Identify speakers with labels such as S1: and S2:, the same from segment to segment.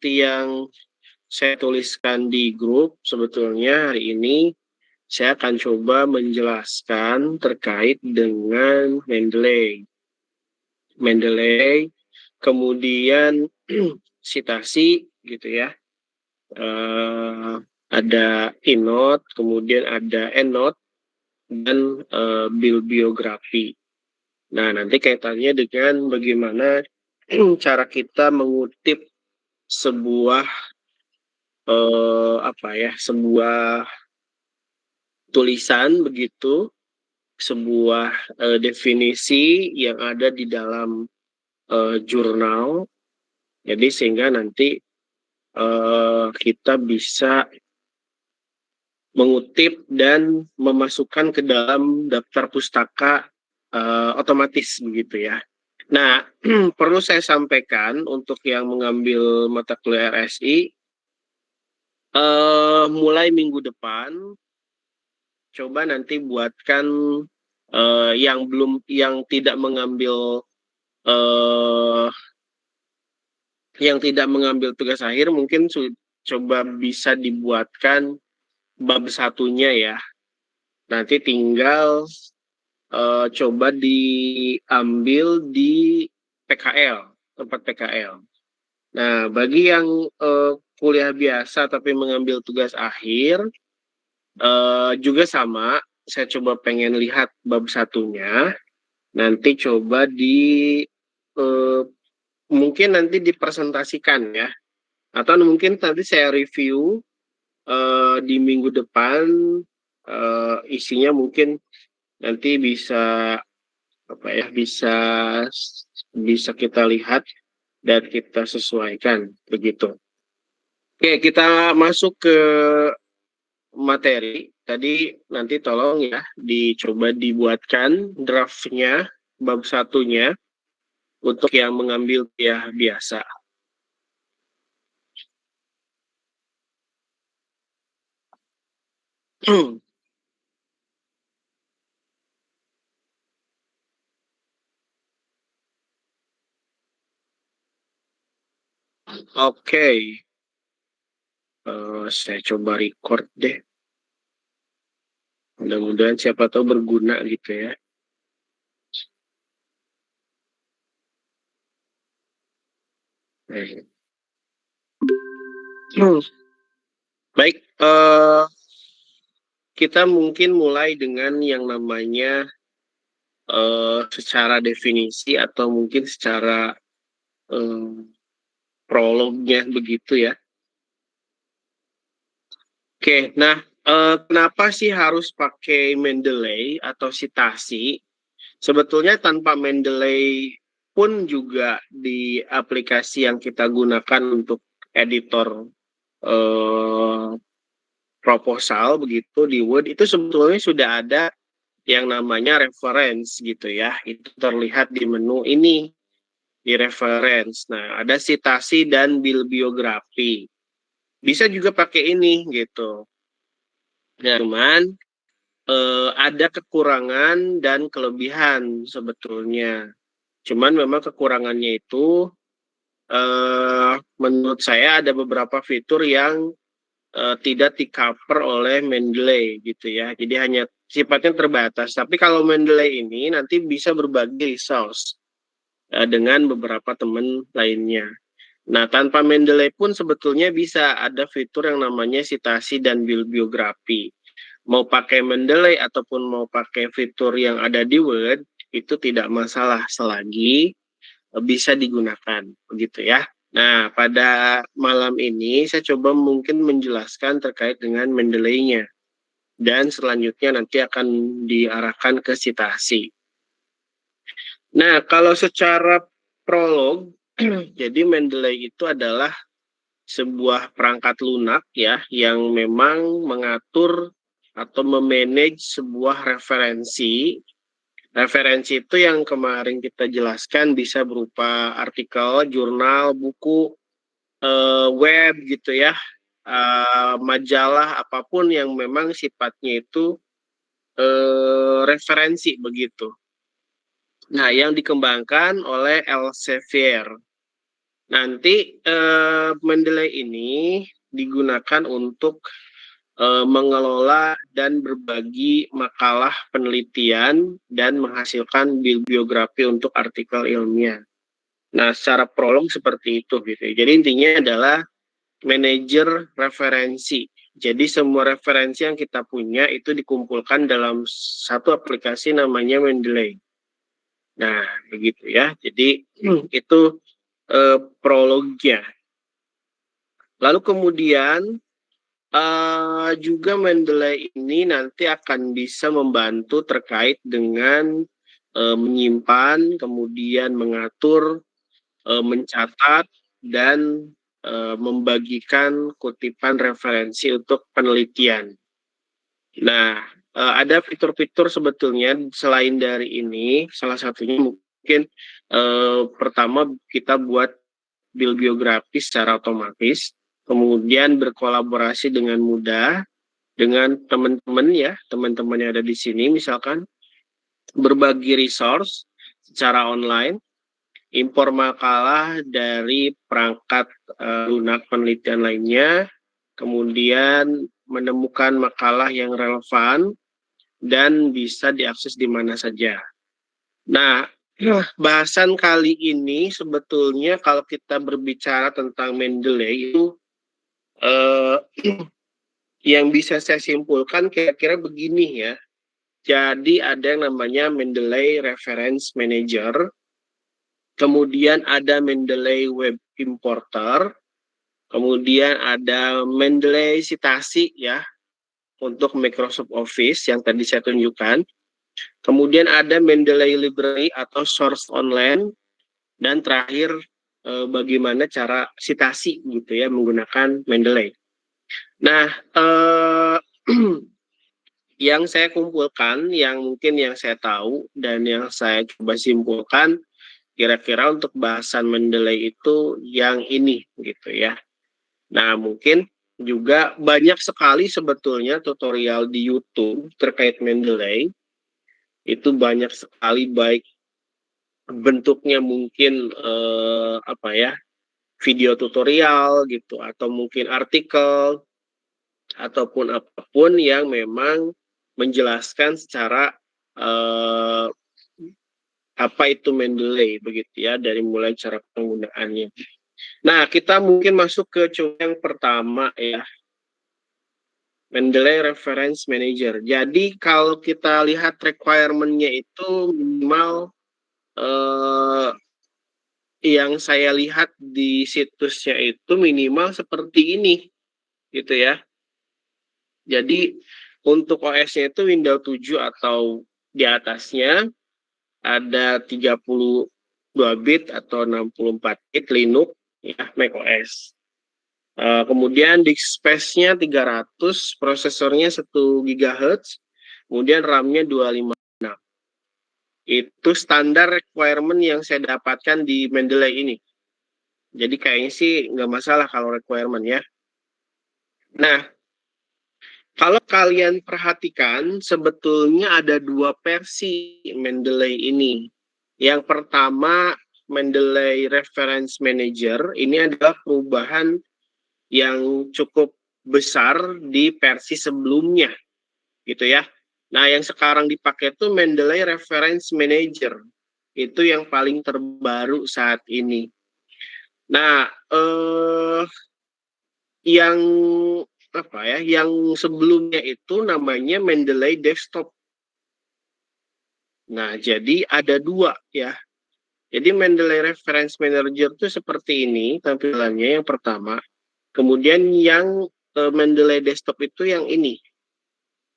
S1: seperti yang saya tuliskan di grup, sebetulnya hari ini saya akan coba menjelaskan terkait dengan Mendeley. Mendeley, kemudian sitasi gitu ya. Ada inode, kemudian ada endnote, dan bibliografi. Nah, nanti kaitannya dengan bagaimana cara kita mengutip sebuah sebuah tulisan begitu, sebuah definisi yang ada di dalam jurnal. Jadi sehingga nanti kita bisa mengutip dan memasukkan ke dalam daftar pustaka otomatis begitu ya. Nah, perlu saya sampaikan untuk yang mengambil mata kuliah RSI, mulai minggu depan, coba nanti buatkan yang tidak mengambil tugas akhir, mungkin coba bisa dibuatkan bab satunya ya. Nanti tinggal coba diambil di PKL, tempat PKL. Nah, bagi yang kuliah biasa tapi mengambil tugas akhir, juga sama, saya coba pengen lihat bab satunya, nanti coba mungkin nanti dipresentasikan ya, atau mungkin nanti saya review di minggu depan, isinya mungkin nanti bisa bisa kita lihat dan kita sesuaikan begitu. Oke, kita masuk ke materi. Tadi nanti tolong ya dicoba dibuatkan draftnya bab satunya untuk yang mengambil kuliah biasa. Oke, saya coba record deh. Mudah-mudahan siapa tahu berguna gitu ya. Baik, kita mungkin mulai dengan yang namanya secara definisi atau mungkin secara prolognya begitu ya. Oke, nah kenapa sih harus pakai Mendeley atau sitasi? Sebetulnya tanpa Mendeley pun juga di aplikasi yang kita gunakan untuk editor proposal begitu di Word itu sebetulnya sudah ada yang namanya reference gitu ya. Itu terlihat di menu ini, di reference. Nah, ada sitasi dan bibliografi. Bisa juga pakai ini gitu. Nah, cuman ada kekurangan dan kelebihan sebetulnya. Cuman memang kekurangannya itu menurut saya ada beberapa fitur yang tidak di-cover oleh Mendeley gitu ya. Jadi hanya sifatnya terbatas. Tapi kalau Mendeley ini nanti bisa berbagi resource dengan beberapa teman lainnya. Nah, tanpa Mendeley pun sebetulnya bisa ada fitur yang namanya sitasi dan bibliografi. Mau pakai Mendeley ataupun mau pakai fitur yang ada di Word, itu tidak masalah selagi bisa digunakan, begitu ya. Nah, pada malam ini saya coba mungkin menjelaskan terkait dengan Mendeley-nya. Dan selanjutnya nanti akan diarahkan ke sitasi. Nah, kalau secara prolog, jadi Mendeley itu adalah sebuah perangkat lunak ya, yang memang mengatur atau memanage sebuah referensi. Referensi itu yang kemarin kita jelaskan bisa berupa artikel, jurnal, buku, web gitu ya, majalah apapun yang memang sifatnya itu referensi begitu. Nah, yang dikembangkan oleh Elsevier. Nanti Mendeley ini digunakan untuk mengelola dan berbagi makalah penelitian dan menghasilkan bibliografi untuk artikel ilmiah. Nah, secara prolog seperti itu gitu. Jadi intinya adalah manajer referensi. Jadi semua referensi yang kita punya itu dikumpulkan dalam satu aplikasi namanya Mendeley. Nah, begitu ya. Jadi itu prolognya. Lalu kemudian juga Mendeley ini nanti akan bisa membantu terkait dengan menyimpan, kemudian mengatur, mencatat, dan membagikan kutipan referensi untuk penelitian. Nah, ada fitur-fitur sebetulnya selain dari ini, salah satunya mungkin pertama kita buat bibliografi secara otomatis, kemudian berkolaborasi dengan mudah dengan teman-teman ya, teman-teman yang ada di sini misalkan berbagi resource secara online, impor makalah dari perangkat lunak penelitian lainnya, kemudian menemukan makalah yang relevan dan bisa diakses di mana saja. Nah, bahasan kali ini sebetulnya kalau kita berbicara tentang Mendeley itu yang bisa saya simpulkan kira-kira begini ya. Jadi ada yang namanya Mendeley Reference Manager, kemudian ada Mendeley Web Importer, kemudian ada Mendeley Citasi ya untuk Microsoft Office yang tadi saya tunjukkan. Kemudian ada Mendeley Library atau source online, dan terakhir bagaimana cara citasi gitu ya menggunakan Mendeley. Nah, yang saya kumpulkan, yang mungkin yang saya tahu dan yang saya coba simpulkan, kira-kira untuk bahasan Mendeley itu yang ini gitu ya. Nah, mungkin juga banyak sekali sebetulnya tutorial di YouTube terkait Mendeley. Itu banyak sekali, baik bentuknya mungkin apa ya, video tutorial gitu, atau mungkin artikel, ataupun apapun yang memang menjelaskan secara apa itu Mendeley begitu ya, dari mulai cara penggunaannya. Nah, kita mungkin masuk ke yang pertama ya, Mendeley Reference Manager. Jadi kalau kita lihat requirement-nya itu minimal yang saya lihat di situsnya itu minimal seperti ini gitu ya. Jadi untuk OS-nya itu Windows 7 atau di atasnya, ada 32 bit atau 64 bit Linux ya, macOS. Kemudian disk space-nya 300, prosesornya 1 GHz, kemudian RAM-nya 256. Itu standar requirement yang saya dapatkan di Mendeley ini. Jadi kayaknya sih nggak masalah kalau requirement ya. Nah, kalau kalian perhatikan, sebetulnya ada dua versi Mendeley ini. Yang pertama, Mendeley Reference Manager, ini adalah perubahan yang cukup besar di versi sebelumnya, gitu ya. Nah, yang sekarang dipakai itu Mendeley Reference Manager. Itu yang paling terbaru saat ini. Nah, yang apa ya, yang sebelumnya itu namanya Mendeley Desktop. Nah, jadi ada dua ya. Jadi Mendeley Reference Manager itu seperti ini tampilannya yang pertama. Kemudian yang Mendeley Desktop itu yang ini.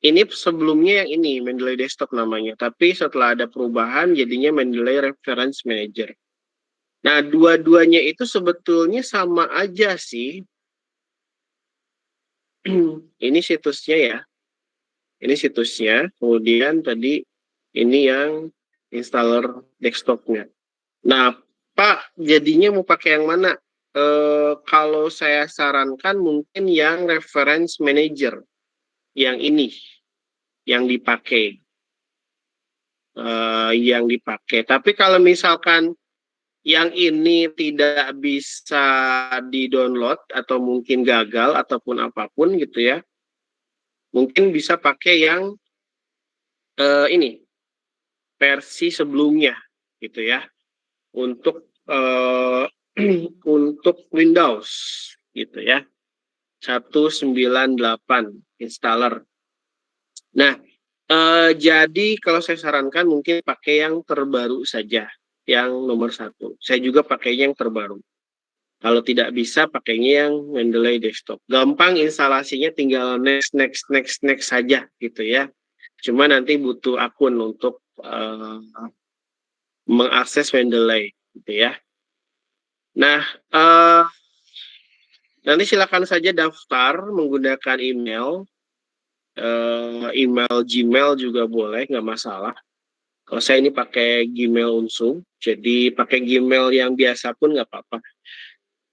S1: Ini sebelumnya yang ini Mendeley Desktop namanya, tapi setelah ada perubahan jadinya Mendeley Reference Manager. Nah, dua-duanya itu sebetulnya sama aja sih. Ini situsnya ya. Ini situsnya. Kemudian tadi ini yang installer desktopnya. Nah, Pak, jadinya mau pakai yang mana? Kalau saya sarankan mungkin yang reference manager, yang ini, yang dipakai, Tapi kalau misalkan yang ini tidak bisa di-download atau mungkin gagal ataupun apapun gitu ya, mungkin bisa pakai yang ini versi sebelumnya gitu ya untuk untuk Windows gitu ya 198 installer. Nah, jadi kalau saya sarankan mungkin pakai yang terbaru saja, yang nomor 1. Saya juga pakainya yang terbaru. Kalau tidak bisa pakainya yang Mendeley desktop. Gampang instalasinya, tinggal next saja gitu ya. Cuma nanti butuh akun untuk mengakses Mendeley gitu ya. Nah, nanti silakan saja daftar menggunakan email, email Gmail juga boleh, nggak masalah. Kalau saya ini pakai Gmail Unsum, jadi pakai Gmail yang biasa pun nggak apa-apa.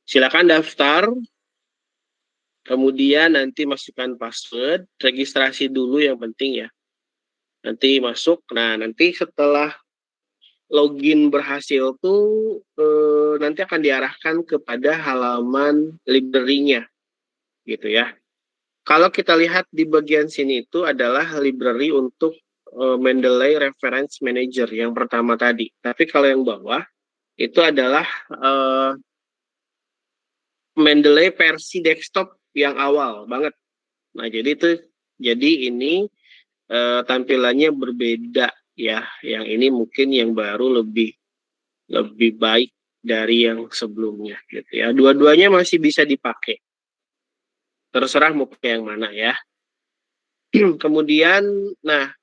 S1: Silakan daftar, kemudian nanti masukkan password, registrasi dulu yang penting ya. Nanti masuk, nah nanti setelah login berhasil tuh nanti akan diarahkan kepada halaman library-nya gitu ya. Kalau kita lihat di bagian sini itu adalah library untuk Mendeley Reference Manager yang pertama tadi. Tapi kalau yang bawah itu adalah Mendeley versi desktop yang awal banget. Nah, jadi ini tampilannya berbeda ya. Yang ini mungkin yang baru lebih baik dari yang sebelumnya gitu ya. Dua-duanya masih bisa dipakai. Terserah mau pakai yang mana ya. Kemudian, nah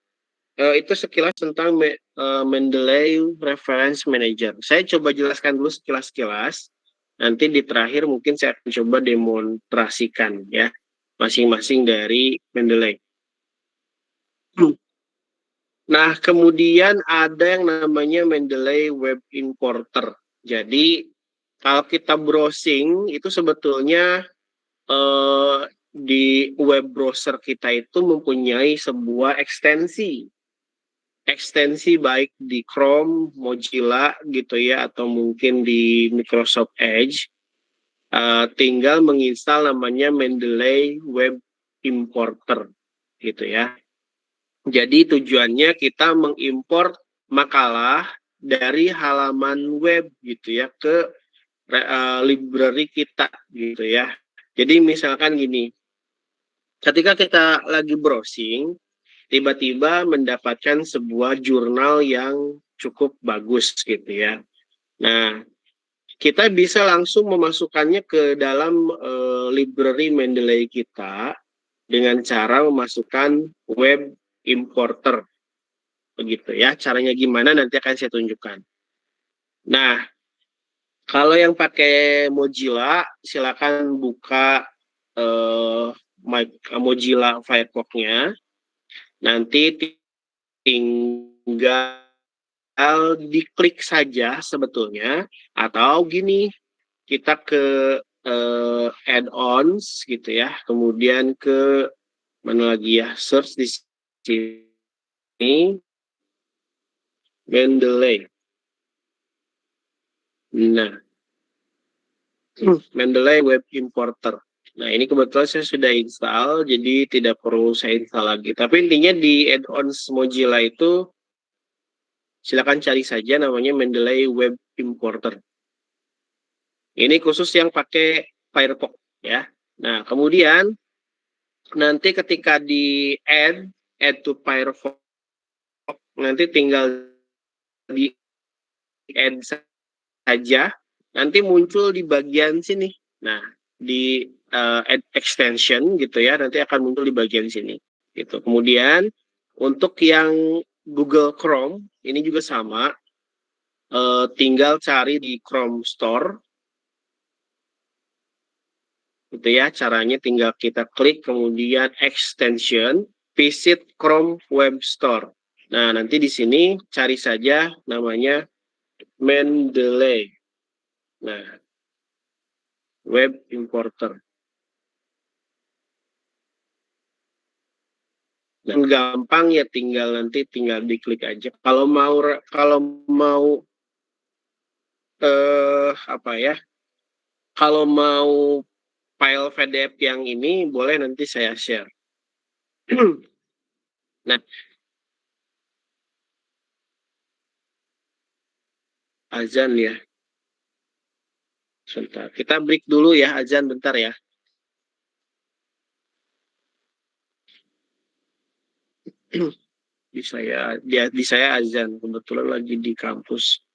S1: itu sekilas tentang Mendeley Reference Manager. Saya coba jelaskan dulu sekilas-kilas. Nanti di terakhir mungkin saya akan coba demonstrasikan ya masing-masing dari Mendeley. Nah, kemudian ada yang namanya Mendeley Web Importer. Jadi kalau kita browsing itu sebetulnya di web browser kita itu mempunyai sebuah ekstensi baik di Chrome, Mozilla gitu ya, atau mungkin di Microsoft Edge, tinggal menginstal namanya Mendeley Web Importer gitu ya. Jadi tujuannya kita mengimport makalah dari halaman web gitu ya ke library kita gitu ya. Jadi misalkan gini, ketika kita lagi browsing, tiba-tiba mendapatkan sebuah jurnal yang cukup bagus gitu ya. Nah, kita bisa langsung memasukkannya ke dalam library Mendeley kita dengan cara memasukkan web importer. Begitu ya. Caranya gimana nanti akan saya tunjukkan. Nah, kalau yang pakai Mozilla, silakan buka Mozilla Firefox-nya. Nanti tinggal diklik saja sebetulnya, atau gini, kita ke add-ons gitu ya, kemudian ke mana lagi ya, search di sini Mendeley. Nah, Mendeley Web Importer. Nah, ini kebetulan saya sudah install, jadi tidak perlu saya install lagi. Tapi intinya di add-ons Mozilla itu silakan cari saja namanya Mendeley Web Importer. Ini khusus yang pakai Firefox ya. Nah, kemudian nanti ketika di add to Firefox, nanti tinggal di add saja, nanti muncul di bagian sini. Nah, di add extension gitu ya, nanti akan muncul di bagian sini. Gitu. Kemudian untuk yang Google Chrome ini juga sama, tinggal cari di Chrome Store. Gitu ya, caranya tinggal kita klik kemudian extension, visit Chrome Web Store. Nah, nanti di sini cari saja namanya Mendeley. Nah, Web Importer. Dan gampang ya, tinggal diklik aja. Kalau mau apa ya? Kalau mau file PDF yang ini boleh nanti saya share. Nah, azan ya. Sebentar. Kita break dulu ya, azan bentar ya. Di saya azan kebetulan lagi di kampus.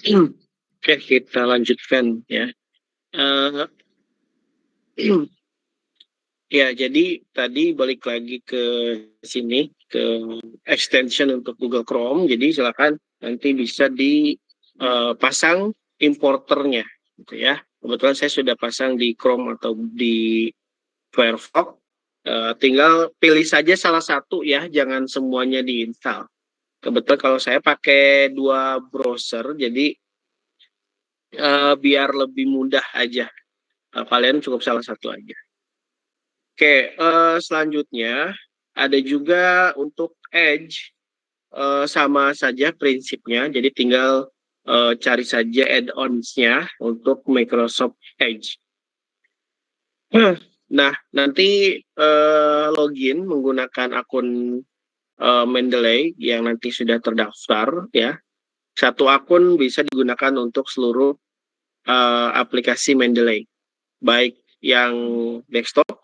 S1: Oke, kita lanjutkan ya. Eh, ya, jadi tadi balik lagi ke sini, ke extension untuk Google Chrome. Jadi silakan nanti bisa dipasang importernya, gitu ya. Kebetulan saya sudah pasang di Chrome atau di Firefox. Tinggal pilih saja salah satu ya, jangan semuanya diinstal. Kebetulan kalau saya pakai dua browser, jadi biar lebih mudah aja. Kalian cukup salah satu aja. Oke, selanjutnya ada juga untuk Edge. sama saja prinsipnya, jadi tinggal cari saja add-ons-nya untuk Microsoft Edge. Nah, nanti login menggunakan akun Mendeley yang nanti sudah terdaftar ya. Satu akun bisa digunakan untuk seluruh aplikasi Mendeley, baik yang desktop,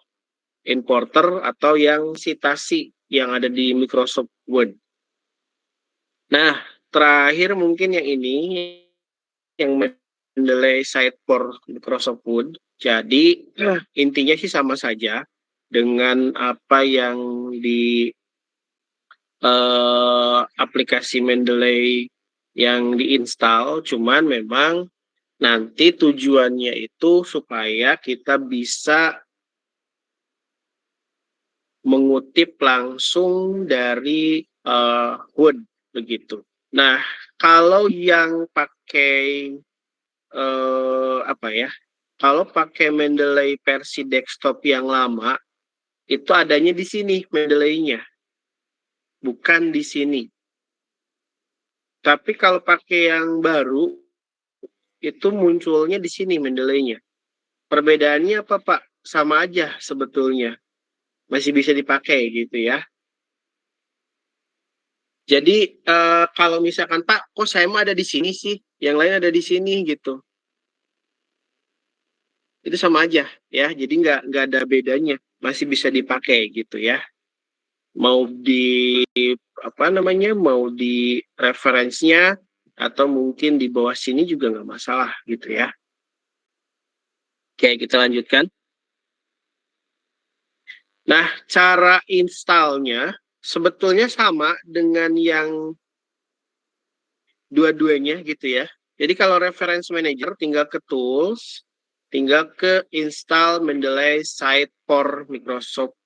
S1: importer, atau yang citasi yang ada di Microsoft Word. Nah, terakhir mungkin yang ini, yang Mendeley site for Microsoft Word. Jadi intinya sih sama saja dengan apa yang di aplikasi Mendeley yang diinstal, cuman memang nanti tujuannya itu supaya kita bisa mengutip langsung dari Word begitu. Nah, kalau yang pakai apa ya? Kalau pakai Mendeley versi desktop yang lama, itu adanya di sini Mendeley-nya, bukan di sini. Tapi kalau pakai yang baru, itu munculnya di sini Mendeley-nya. Perbedaannya apa, Pak? Sama aja sebetulnya. Masih bisa dipakai gitu ya. Jadi kalau misalkan, Pak, kok saya mah ada di sini sih, yang lain ada di sini gitu. Itu sama aja ya. Jadi nggak ada bedanya. Masih bisa dipakai gitu ya. Mau di apa namanya, mau di referensinya atau mungkin di bawah sini juga nggak masalah gitu ya. Oke, kita lanjutkan. Nah, cara installnya sebetulnya sama dengan yang dua-duanya gitu ya. Jadi kalau reference manager tinggal ke tools, tinggal ke install Mendeley site for Microsoft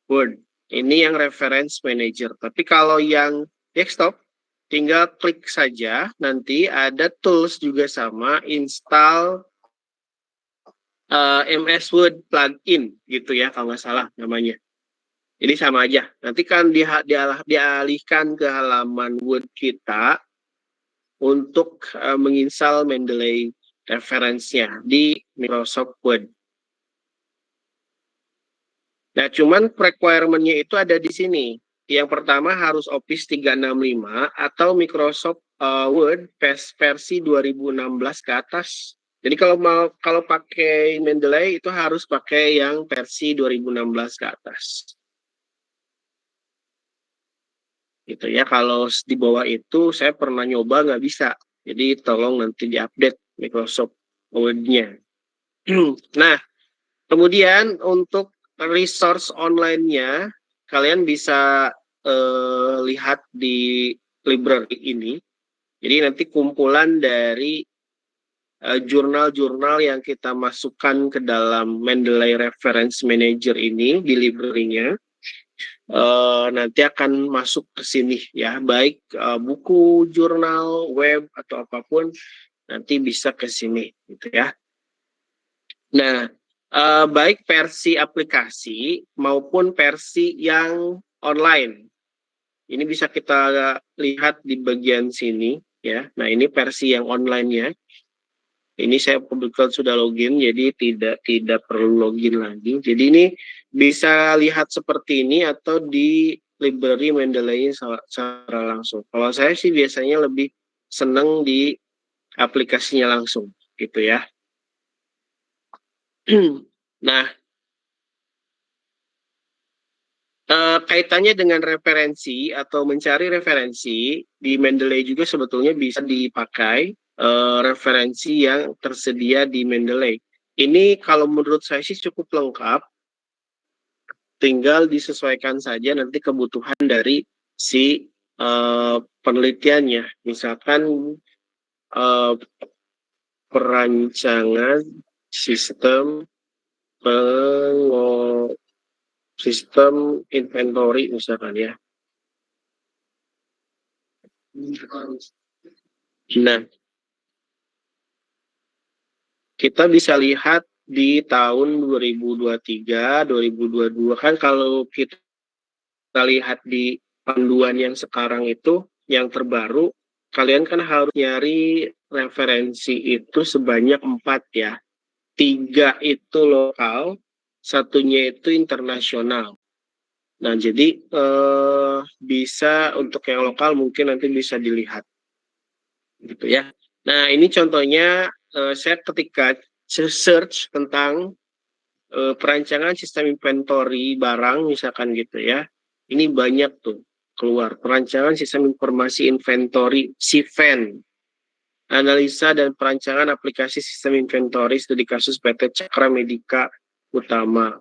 S1: Word. Ini yang reference manager. Tapi kalau yang desktop, tinggal klik saja. Nanti ada tools juga sama, install MS Word plugin gitu ya, kalau nggak salah namanya. Jadi sama aja. Nanti kan dialihkan ke halaman Word kita untuk menginstal Mendeley referensinya di Microsoft Word. Nah, cuman requirement-nya itu ada di sini. Yang pertama harus Office 365 atau Microsoft Word versi 2016 ke atas. Jadi kalau pakai Mendeley itu harus pakai yang versi 2016 ke atas. Gitu ya. Kalau di bawah itu saya pernah nyoba nggak bisa. Jadi tolong nanti diupdate Microsoft Word-nya. Nah, kemudian untuk resource online-nya, kalian bisa lihat di library ini. Jadi nanti kumpulan dari jurnal-jurnal yang kita masukkan ke dalam Mendeley Reference Manager ini di library-nya. Nanti akan masuk ke sini ya, baik buku, jurnal, web, atau apapun, nanti bisa ke sini gitu ya. Nah, baik versi aplikasi maupun versi yang online. Ini bisa kita lihat di bagian sini ya. Nah, ini versi yang online-nya. Ini saya kebetulan sudah login, jadi tidak perlu login lagi. Jadi ini bisa lihat seperti ini atau di library Mendeley secara langsung. Kalau saya sih biasanya lebih senang di aplikasinya langsung gitu ya. Nah, kaitannya dengan referensi atau mencari referensi di Mendeley juga sebetulnya bisa dipakai referensi yang tersedia di Mendeley. Ini kalau menurut saya sih cukup lengkap, tinggal disesuaikan saja nanti kebutuhan dari si penelitiannya. Misalkan perancangan sistem sistem inventory misalkan ya. Nah, kita bisa lihat di tahun 2023, 2022 kan kalau kita lihat di panduan yang sekarang itu yang terbaru, kalian kan harus nyari referensi itu sebanyak 4 ya. 3 itu lokal, satunya itu internasional. Nah, jadi bisa untuk yang lokal mungkin nanti bisa dilihat, gitu ya. Nah, ini contohnya saya ketika search tentang perancangan sistem inventory barang, misalkan gitu ya. Ini banyak tuh keluar perancangan sistem informasi inventory (SIFIN), analisa dan perancangan aplikasi sistem inventory studi kasus PT Cakra Medika Utama.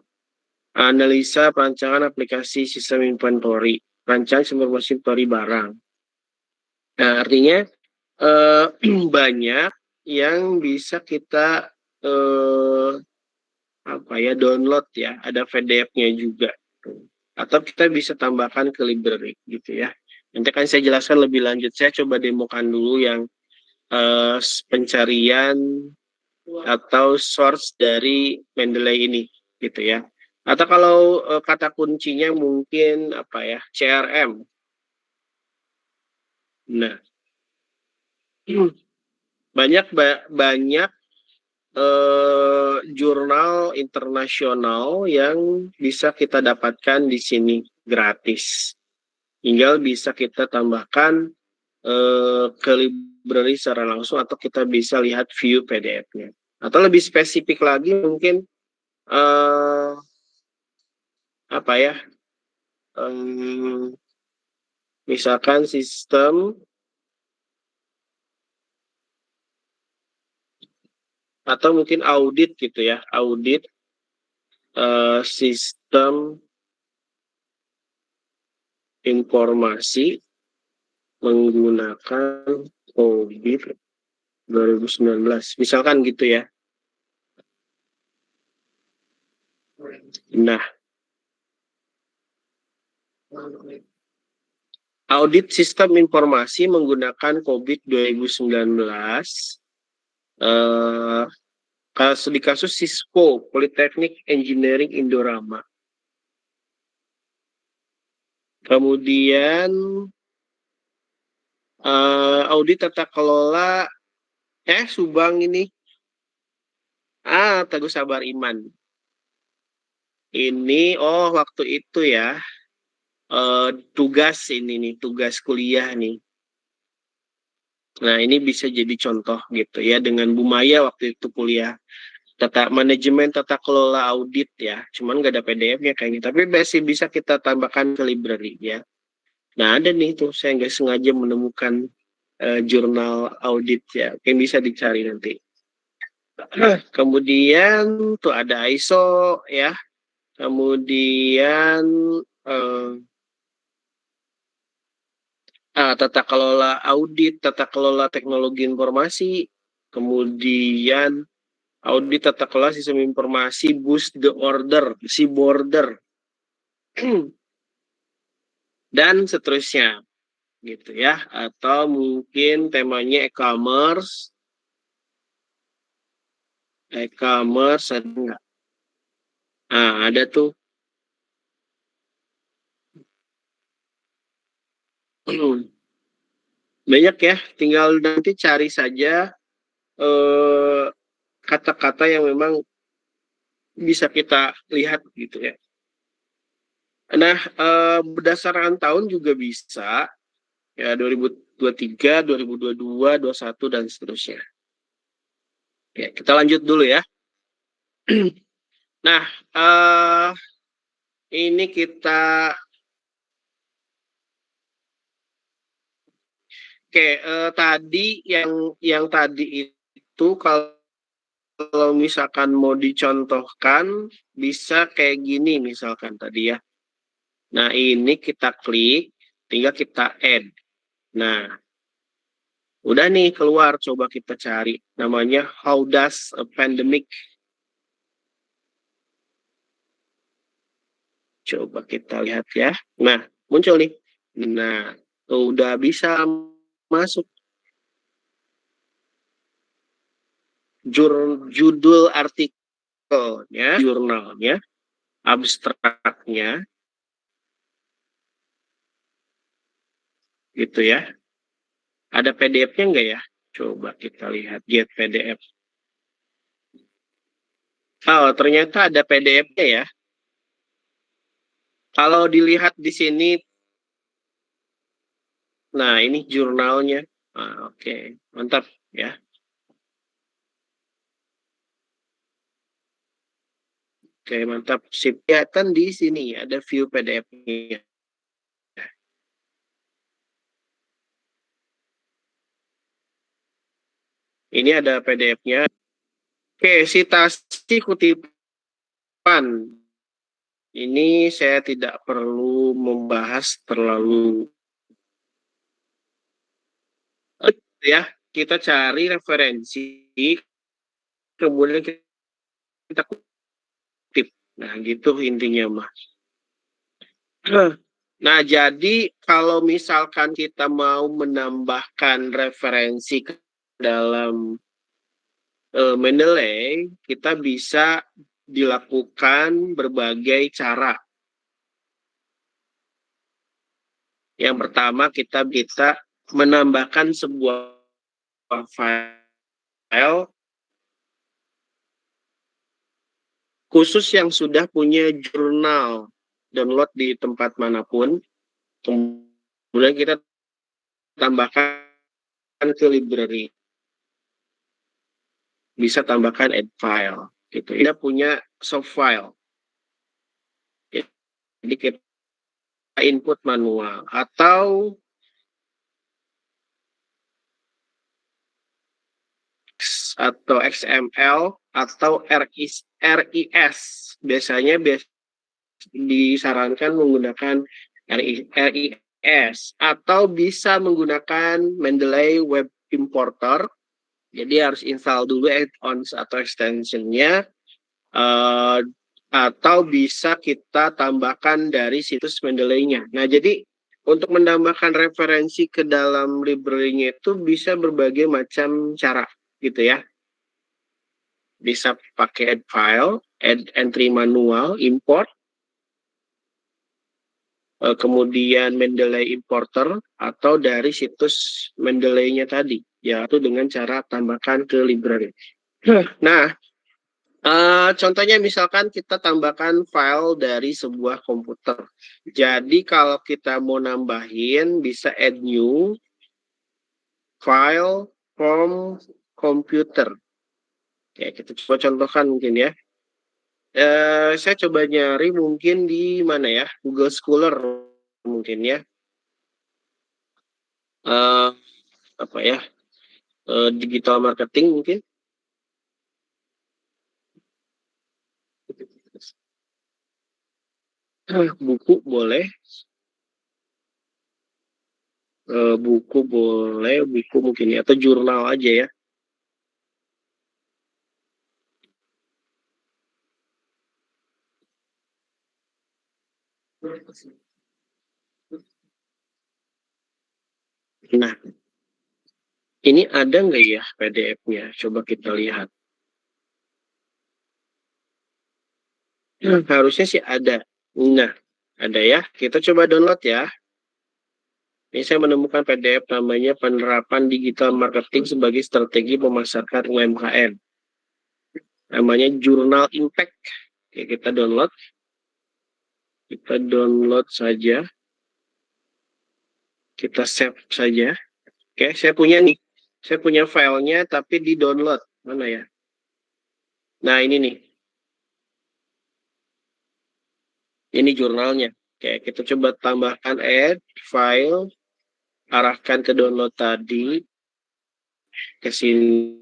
S1: Analisa perancangan aplikasi sistem inventory, perancangan informasi inventory barang. Nah, artinya banyak yang bisa kita download ya, ada PDF-nya juga. Atau kita bisa tambahkan ke library gitu ya. Nanti akan saya jelaskan lebih lanjut. Saya coba demokan dulu yang pencarian atau source dari Mendeley ini gitu ya. Atau kalau kata kuncinya mungkin CRM. Nah, banyak jurnal internasional yang bisa kita dapatkan di sini gratis. Tinggal bisa kita tambahkan ke library secara langsung atau kita bisa lihat view PDF-nya. Atau lebih spesifik lagi mungkin misalkan sistem atau mungkin audit gitu ya, audit sistem informasi menggunakan COVID 2019, misalkan gitu ya. Nah, audit sistem informasi menggunakan COVID 2019 di kasus Cisco Politeknik Engineering Indorama. Kemudian audit tata kelola Subang ini. Teguh Sabar Iman. Ini waktu itu ya. Tugas ini nih, tugas kuliah nih. Nah, ini bisa jadi contoh gitu ya dengan Bu Maya waktu itu kuliah manajemen tata kelola audit ya. Cuman nggak ada PDF-nya kayaknya. Tapi masih bisa kita tambahkan ke library ya. Nah, ada nih tuh saya nggak sengaja menemukan jurnal audit ya. Mungkin bisa dicari nanti. Kemudian tuh ada ISO ya. Kemudian tata kelola audit, tata kelola teknologi informasi, kemudian audit tata kelola sistem informasi, boost the order, si border, dan seterusnya gitu ya. Atau mungkin temanya e-commerce ada nggak? Ada tuh. Banyak ya, tinggal nanti cari saja kata-kata yang memang bisa kita lihat gitu ya. Nah, berdasarkan tahun juga bisa ya 2023, 2022, 2021 dan seterusnya. Ya, kita lanjut dulu ya. Nah, ini kita tadi yang tadi itu kalau misalkan mau dicontohkan bisa kayak gini misalkan tadi ya. Nah, ini kita klik, tinggal kita add. Nah, udah nih keluar, coba kita cari. Namanya How Does a Pandemic. Coba kita lihat ya. Nah, muncul nih. Nah, udah bisa masuk. Judul artikelnya, jurnalnya, abstraknya, gitu ya. Ada PDF-nya nggak ya? Coba kita lihat get PDF. Oh, ternyata ada PDF-nya ya. Kalau dilihat di sini, nah ini jurnalnya. Oke, mantap ya. Oke, mantap. Sip. Kelihatan di sini ada view PDF-nya. Ini ada PDF-nya. Oke, citasi kutipan. Ini saya tidak perlu membahas terlalu ya. Kita cari referensi, kemudian kita kutip. Nah, gitu intinya, Mas. Nah, jadi kalau misalkan kita mau menambahkan referensi ke dalam Mendeley, kita bisa dilakukan berbagai cara. Yang pertama, kita bisa menambahkan sebuah file khusus yang sudah punya jurnal download di tempat manapun. Kemudian kita tambahkan ke library. Bisa tambahkan add file. Gitu. Kita punya soft file. Jadi kita input manual atau XML atau RIS. Biasanya disarankan menggunakan RIS atau bisa menggunakan Mendeley Web Importer. Jadi harus install dulu add-ons atau extensionnya, atau bisa kita tambahkan dari situs Mendeley-nya. Nah, jadi untuk menambahkan referensi ke dalam library-nya itu bisa berbagai macam cara, gitu ya. Bisa pakai add file, add entry manual, import, kemudian Mendeley Importer, atau dari situs Mendeley-nya tadi, yaitu dengan cara tambahkan ke library. Nah, contohnya misalkan kita tambahkan file dari sebuah komputer. Jadi kalau kita mau nambahin, bisa add new file from computer. Ya, kita coba contohkan mungkin ya. Saya coba nyari mungkin di mana ya, Google Scholar mungkin ya. Uh, apa ya, digital marketing mungkin. Buku boleh, buku mungkin ya, atau jurnal aja ya. Nah, ini ada nggak ya PDF-nya? Coba kita lihat. Harusnya sih ada. Nah, ada ya. Kita coba download ya. Ini saya menemukan PDF namanya Penerapan Digital Marketing sebagai Strategi Memasarkan UMKM. Namanya Jurnal Impact. Oke, kita download. Kita download saja. Kita save saja. Oke, saya punya nih. Saya punya filenya tapi di download. Mana ya? Nah, ini nih. Ini jurnalnya. Oke, kita coba tambahkan add file, arahkan ke download tadi, ke sini,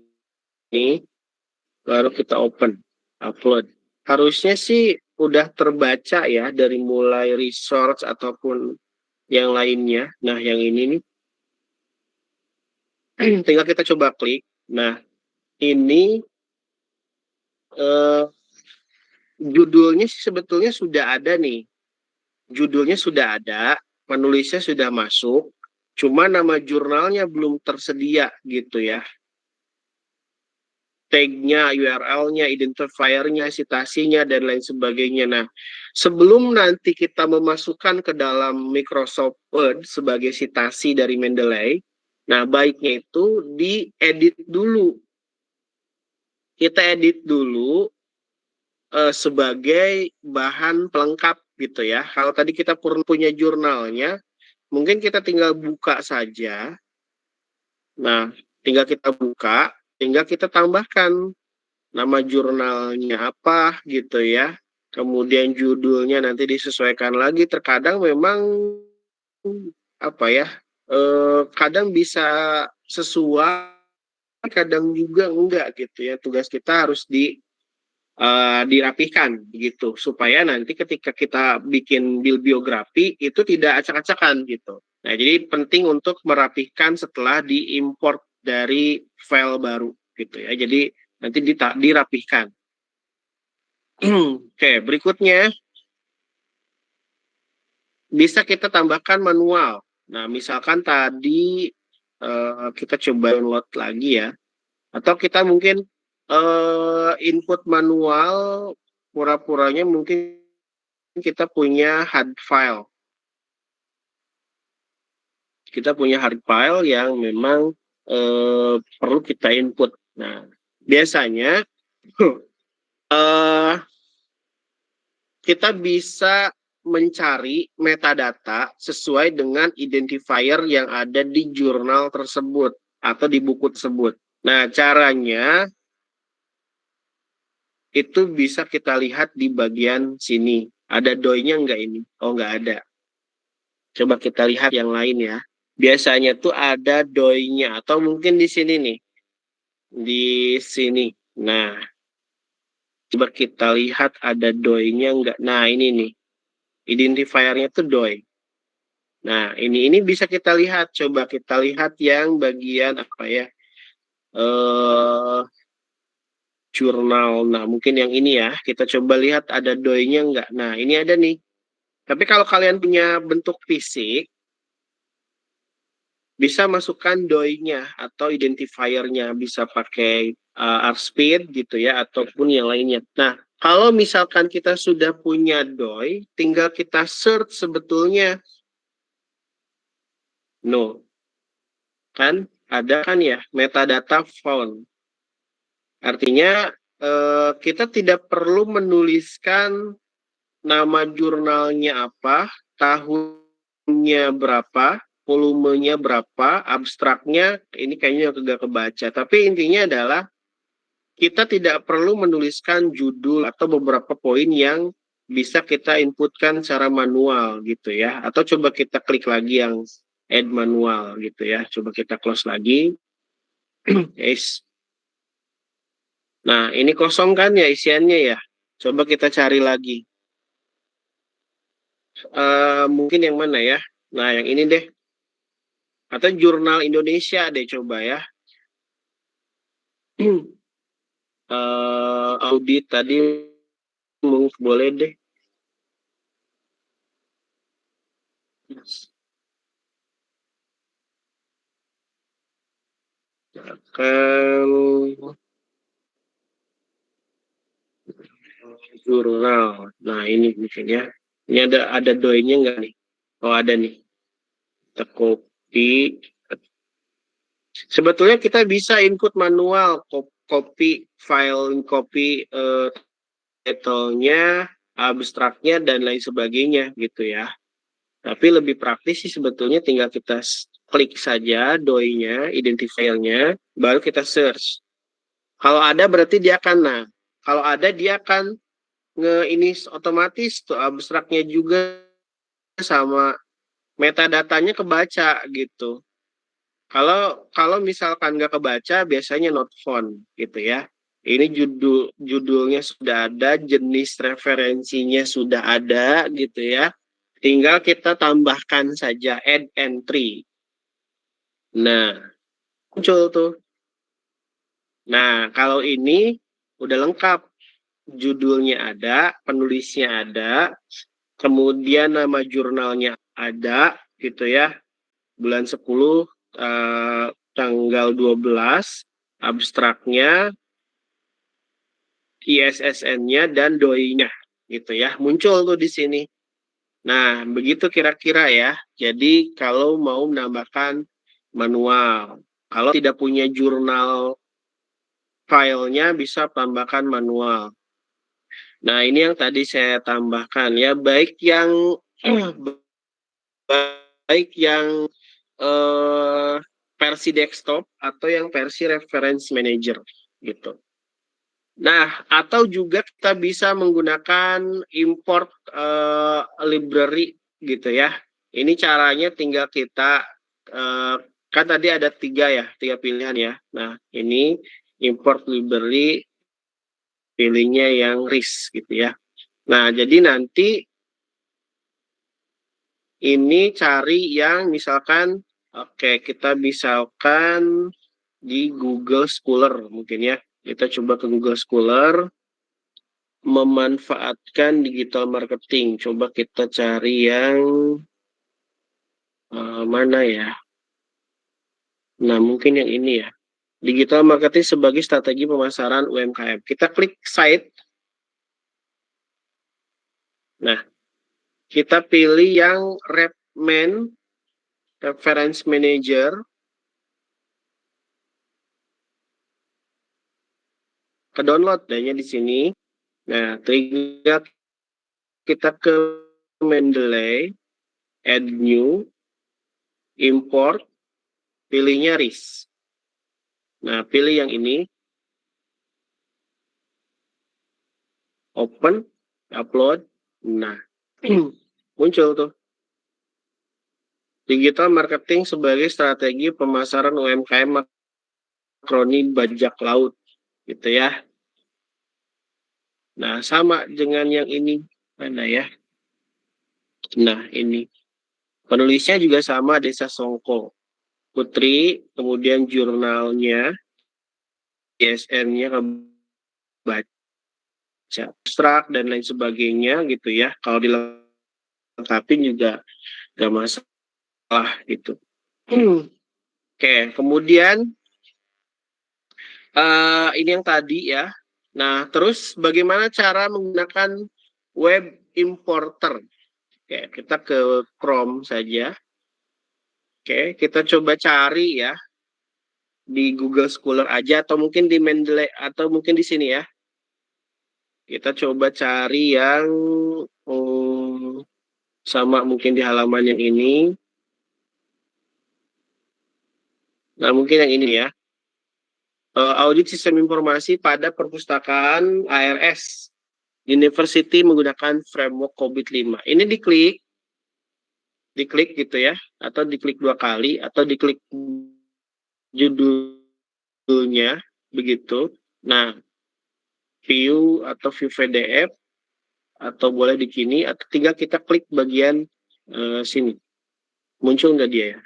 S1: baru kita open, upload. Harusnya sih udah terbaca ya dari mulai resource ataupun yang lainnya. Nah, yang ini nih, tinggal kita coba klik. Nah, ini eh, judulnya sih sebetulnya sudah ada nih. Judulnya sudah ada, penulisnya sudah masuk, cuma nama jurnalnya belum tersedia gitu ya. tag-nya, URL-nya, identifier-nya, citasinya, dan lain sebagainya. Nah, sebelum nanti kita memasukkan ke dalam Microsoft Word sebagai citasi dari Mendeley, nah baiknya itu diedit dulu. Kita edit dulu sebagai bahan pelengkap gitu ya. Kalau tadi kita punya jurnalnya, mungkin kita tinggal buka saja. Nah, tinggal kita buka, tinggal kita tambahkan nama jurnalnya apa gitu ya. Kemudian judulnya nanti disesuaikan lagi. Terkadang memang apa ya, kadang bisa sesuai, kadang juga enggak gitu ya. Tugas kita harus dirapihkan gitu supaya nanti ketika kita bikin biografi itu tidak acak-acakan gitu. Nah, jadi penting untuk merapihkan setelah diimport dari file baru gitu ya. Jadi nanti dirapihkan. Oke, berikutnya bisa kita tambahkan manual. Nah, misalkan tadi kita coba download lagi ya, atau kita mungkin input manual, pura-puranya mungkin kita punya hard file. Kita punya hard file yang memang perlu kita input. Nah, biasanya kita bisa mencari metadata sesuai dengan identifier yang ada di jurnal tersebut atau di buku tersebut. Nah, caranya itu bisa kita lihat di bagian sini. Ada DOI-nya enggak ini? Oh, enggak ada. Coba kita lihat yang lain ya. Biasanya tuh ada DOI-nya atau mungkin di sini nih. Di sini. Nah, coba kita lihat ada DOI-nya enggak. Nah, ini nih. Identifier-nya tuh DOI. Nah, ini bisa kita lihat. Coba kita lihat yang bagian apa ya? Jurnal. Nah, mungkin yang ini ya. Kita coba lihat ada DOI-nya enggak. Nah, ini ada nih. Tapi kalau kalian punya bentuk fisik, bisa masukkan DOI-nya atau identifier-nya. Bisa pakai RSpeed gitu ya, ataupun yang lainnya. Nah, kalau misalkan kita sudah punya DOI, tinggal kita search sebetulnya. No. Kan ada kan ya, metadata found. Artinya kita tidak perlu menuliskan nama jurnalnya apa, tahunnya berapa, volumenya berapa, abstraknya, ini kayaknya agak kebaca. Tapi intinya adalah kita tidak perlu menuliskan judul atau beberapa poin yang bisa kita inputkan secara manual gitu ya. Atau coba kita klik lagi yang add manual gitu ya. Coba kita close lagi. Yes. Nah, ini kosong kan ya isiannya ya. Coba kita cari lagi. Mungkin yang mana ya? Nah, yang ini deh. Atau jurnal Indonesia deh coba ya. Audit tadi boleh deh. Akan jurnal. Nah, ini mungkin ya. Ini ada doi-nya nggak nih? Oh, ada nih. Kita copy. Sebetulnya kita bisa input manual, copy file, copy title-nya, abstraknya, dan lain sebagainya gitu ya. Tapi lebih praktis sih sebetulnya tinggal kita klik saja doi-nya, identifier-nya, baru kita search. Kalau ada berarti dia akan, nah, kalau ada dia akan ini otomatis tuh abstraknya juga sama metadatanya kebaca gitu. Kalau misalkan nggak kebaca biasanya not found gitu ya. Ini judulnya sudah ada, jenis referensinya sudah ada gitu ya. Tinggal kita tambahkan saja add entry. Nah, muncul tuh. Nah, kalau ini udah lengkap. Judulnya ada, penulisnya ada, kemudian nama jurnalnya ada gitu ya. Bulan 10 tanggal 12, abstraknya, ISSN-nya dan DOI-nya gitu ya. Muncul tuh di sini. Nah, begitu kira-kira ya. Jadi kalau mau menambahkan manual, kalau tidak punya jurnal filenya bisa tambahkan manual. Nah, ini yang tadi saya tambahkan ya, baik yang versi desktop atau yang versi reference manager gitu. Nah, atau juga kita bisa menggunakan import library gitu ya. Ini caranya tinggal kita kan tadi ada tiga pilihan ya. Nah, ini import library pilihnya yang RIS gitu ya. Nah, jadi nanti ini cari yang misalkan oke, kita misalkan di Google Scholar mungkin ya. Kita coba ke Google Scholar memanfaatkan digital marketing. Coba kita cari yang mana ya? Nah, mungkin yang ini ya. Digital marketing sebagai strategi pemasaran UMKM. Kita klik site. Nah, kita pilih yang Reference Manager. Ke download dahnya di sini. Nah, tinggal kita ke Mendeley, add new, import, pilihnya RIS. Nah, pilih yang ini, open, upload. Nah, muncul tuh. Digital marketing sebagai strategi pemasaran UMKM makroni bajak laut. Gitu ya. Nah, sama dengan yang ini. Mana ya? Nah, ini. Penulisnya juga sama, Desa Songko. Putri, kemudian jurnalnya, ISN-nya baca, abstrak, dan lain sebagainya gitu ya. Kalau dilengkapi juga gak masalah gitu. Oke, kemudian ini yang tadi ya. Nah, terus bagaimana cara menggunakan web importer? Oke, kita ke Chrome saja. Oke, kita coba cari ya di Google Scholar aja atau mungkin di Mendeley atau mungkin di sini ya. Kita coba cari yang sama mungkin di halaman yang ini. Nah, mungkin yang ini ya. Audit sistem informasi pada perpustakaan ARS University menggunakan framework COVID-5. Ini diklik gitu ya, atau diklik 2 kali, atau diklik judulnya, begitu. Nah, view atau view PDF, atau boleh di sini, atau tinggal kita klik bagian sini. Muncul nggak dia ya?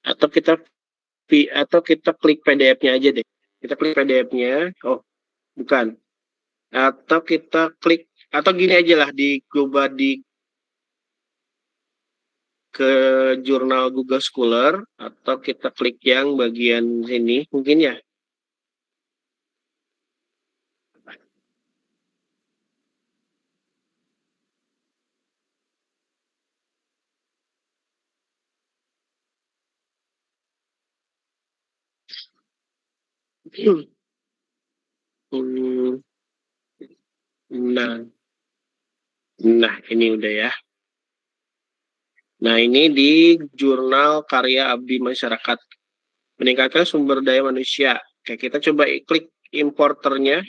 S1: Atau kita klik PDF-nya aja deh. Kita klik PDF-nya. Oh, bukan. Atau kita klik atau gini aja lah coba ke jurnal Google Scholar atau kita klik yang bagian sini mungkin ya. Hmm, nah, nah ini udah ya. Nah ini di jurnal karya abdi masyarakat meningkatkan sumber daya manusia. Oke, kita coba klik importernya.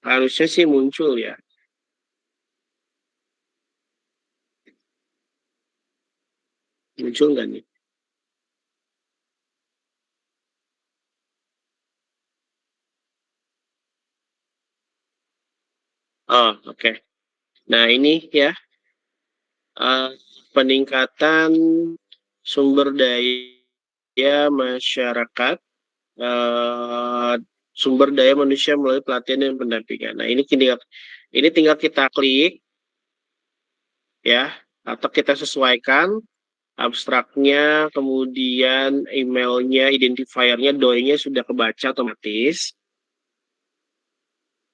S1: Harusnya sih muncul ya. Muncul nggak nih? Oh, oke. Nah ini ya uh, peningkatan sumber daya masyarakat uh, sumber daya manusia melalui pelatihan dan pendampingan. Nah, ini tinggal kita klik ya, atau kita sesuaikan abstraknya, kemudian emailnya, identifiernya, doi-nya sudah kebaca otomatis.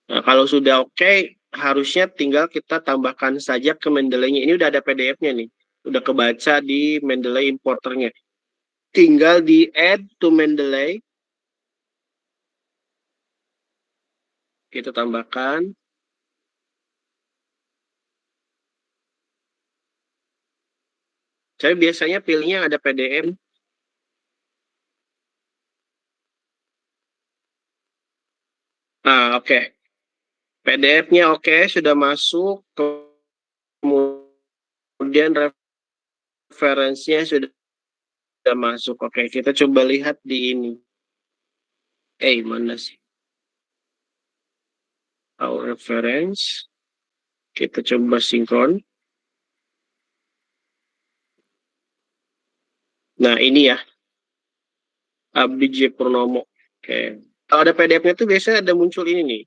S1: Nah, kalau sudah oke, harusnya tinggal kita tambahkan saja ke Mendeley-nya. Ini udah ada PDF-nya nih, udah kebaca di Mendeley importernya. Tinggal di add to Mendeley, kita tambahkan. Saya biasanya pilihnya ada PDF. Nah, oke. PDF-nya oke, sudah masuk. Kemudian referensinya sudah masuk. Oke, kita coba lihat di ini. Mana sih? Our reference. Kita coba sinkron. Nah, ini ya. Abdi J. Purnomo. Oke. Kalau ada PDF-nya tuh biasanya ada muncul ini nih.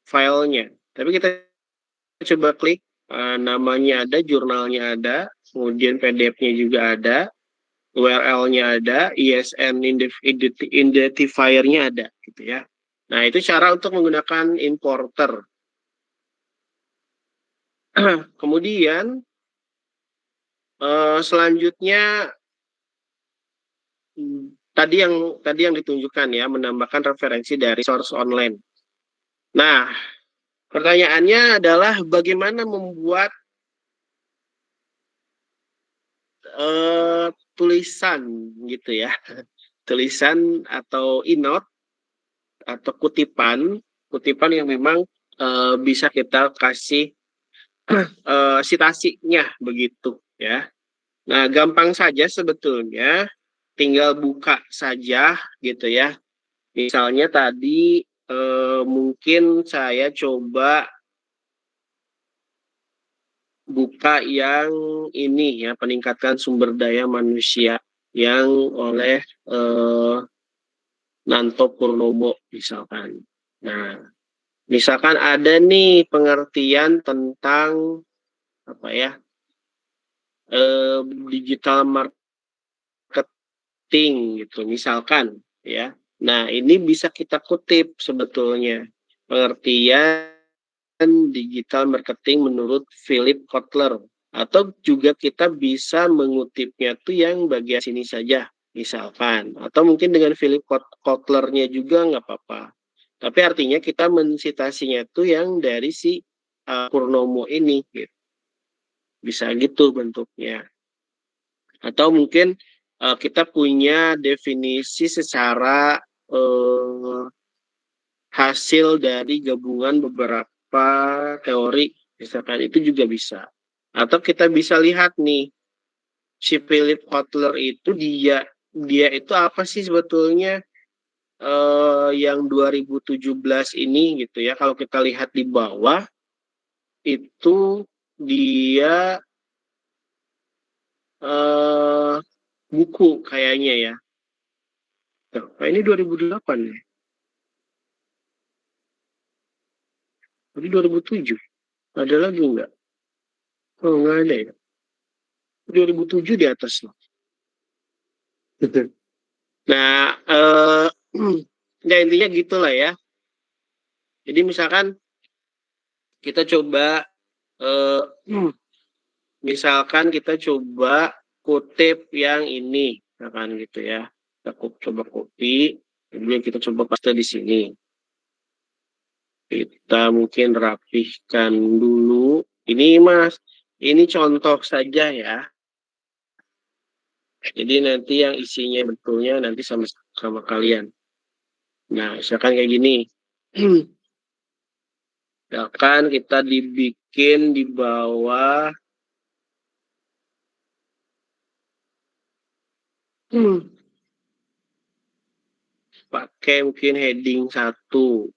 S1: Filenya. Tapi kita coba klik. Namanya ada, jurnalnya ada. Kemudian PDF-nya juga ada. URL-nya ada, ISN identifier-nya ada, gitu ya. Nah, itu cara untuk menggunakan importer. Kemudian selanjutnya tadi yang ditunjukkan ya, menambahkan referensi dari source online. Nah, pertanyaannya adalah bagaimana membuat tulisan gitu ya, tulisan atau e-note atau kutipan yang memang bisa kita kasih citasinya begitu ya. Nah, gampang saja sebetulnya, tinggal buka saja gitu ya. Misalnya tadi mungkin saya coba buka yang ini ya, peningkatan sumber daya manusia yang oleh Nanto Purnomo misalkan. Nah, misalkan ada nih pengertian tentang apa ya, digital marketing gitu misalkan ya. Nah, ini bisa kita kutip sebetulnya pengertian digital marketing menurut Philip Kotler, atau juga kita bisa mengutipnya tuh yang bagian sini saja misalkan, atau mungkin dengan Philip Kotlernya juga nggak apa-apa, tapi artinya kita mensitasinya tuh yang dari si Purnomo ini gitu. Bisa gitu bentuknya. Atau mungkin kita punya definisi secara hasil dari gabungan beberapa teori, misalkan itu juga bisa. Atau kita bisa lihat nih, si Philip Kotler itu dia itu apa sih sebetulnya yang 2017 ini gitu ya. Kalau kita lihat di bawah itu dia buku kayaknya ya. Nah, ini 2008 ya. Tapi 2007. Ada lagi nggak? Oh, nggak ada ya. 2007 di atas loh. Nah, ya intinya gitulah ya. Jadi misalkan kita coba, eh, misalkan kita coba kutip yang ini, misalkan gitu ya. Kita coba copy, kemudian kita coba paste di sini. Kita mungkin rapihkan dulu. Ini Mas, ini contoh saja ya. Jadi nanti yang isinya betulnya nanti sama kalian. Nah, misalkan kayak gini. Misalkan kita dibikin di bawah pakai mungkin heading 1.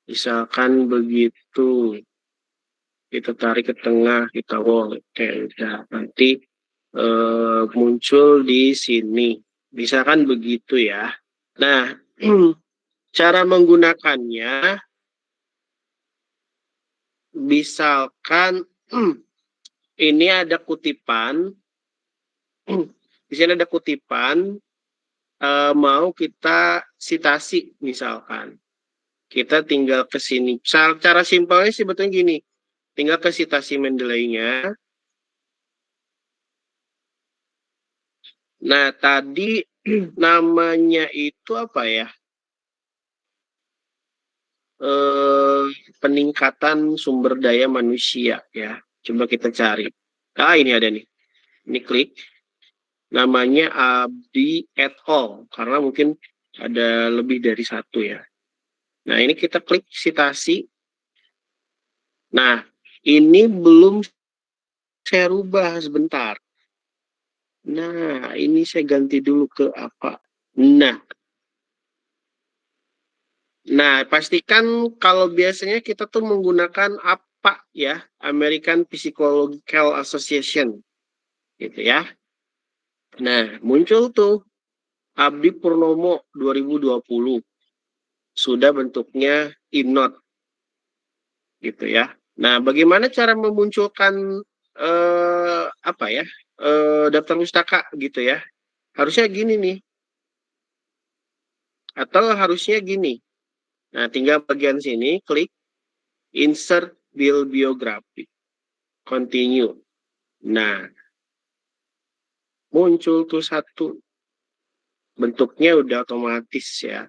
S1: Misalkan begitu. Kita tarik ke tengah, kita wall. Oke, udah. Nanti muncul di sini. Misalkan begitu ya. Nah, cara menggunakannya, misalkan ini ada kutipan, di sini ada kutipan, mau kita sitasi misalkan. Kita tinggal ke sini. Cara simpelnya sebetulnya gini, tinggal ke sitasi Mendeley-nya. Nah, tadi namanya itu apa ya? Eh, peningkatan sumber daya manusia ya. Coba kita cari. Ah, ini ada nih. Ini klik. Namanya Abdi et al. Karena mungkin ada lebih dari satu ya. Nah, ini kita klik sitasi. Nah, ini belum saya rubah sebentar. Nah, ini saya ganti dulu ke apa? Nah, pastikan kalau biasanya kita tuh menggunakan apa ya? American Psychological Association, gitu ya. Nah, muncul tuh Abdi Purnomo 2020. Sudah bentuknya InNote, gitu ya. Nah, bagaimana cara memunculkan apa ya? Daftar pustaka gitu ya. Harusnya gini nih, atau harusnya gini. Nah, tinggal bagian sini, klik insert bibliography, continue. Nah, muncul tuh satu, bentuknya udah otomatis ya.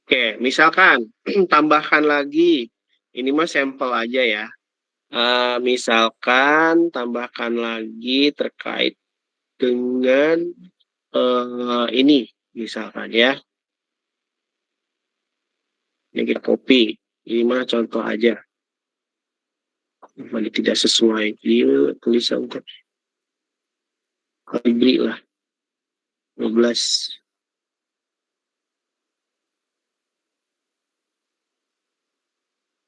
S1: Oke, misalkan tambahkan lagi, ini mah sampel aja ya. Misalkan tambahkan lagi terkait dengan ini, misalkan ya. Ini kita copy, ini mah contoh aja. Mana tidak sesuai, dia tulisan Kalibri lah, 12.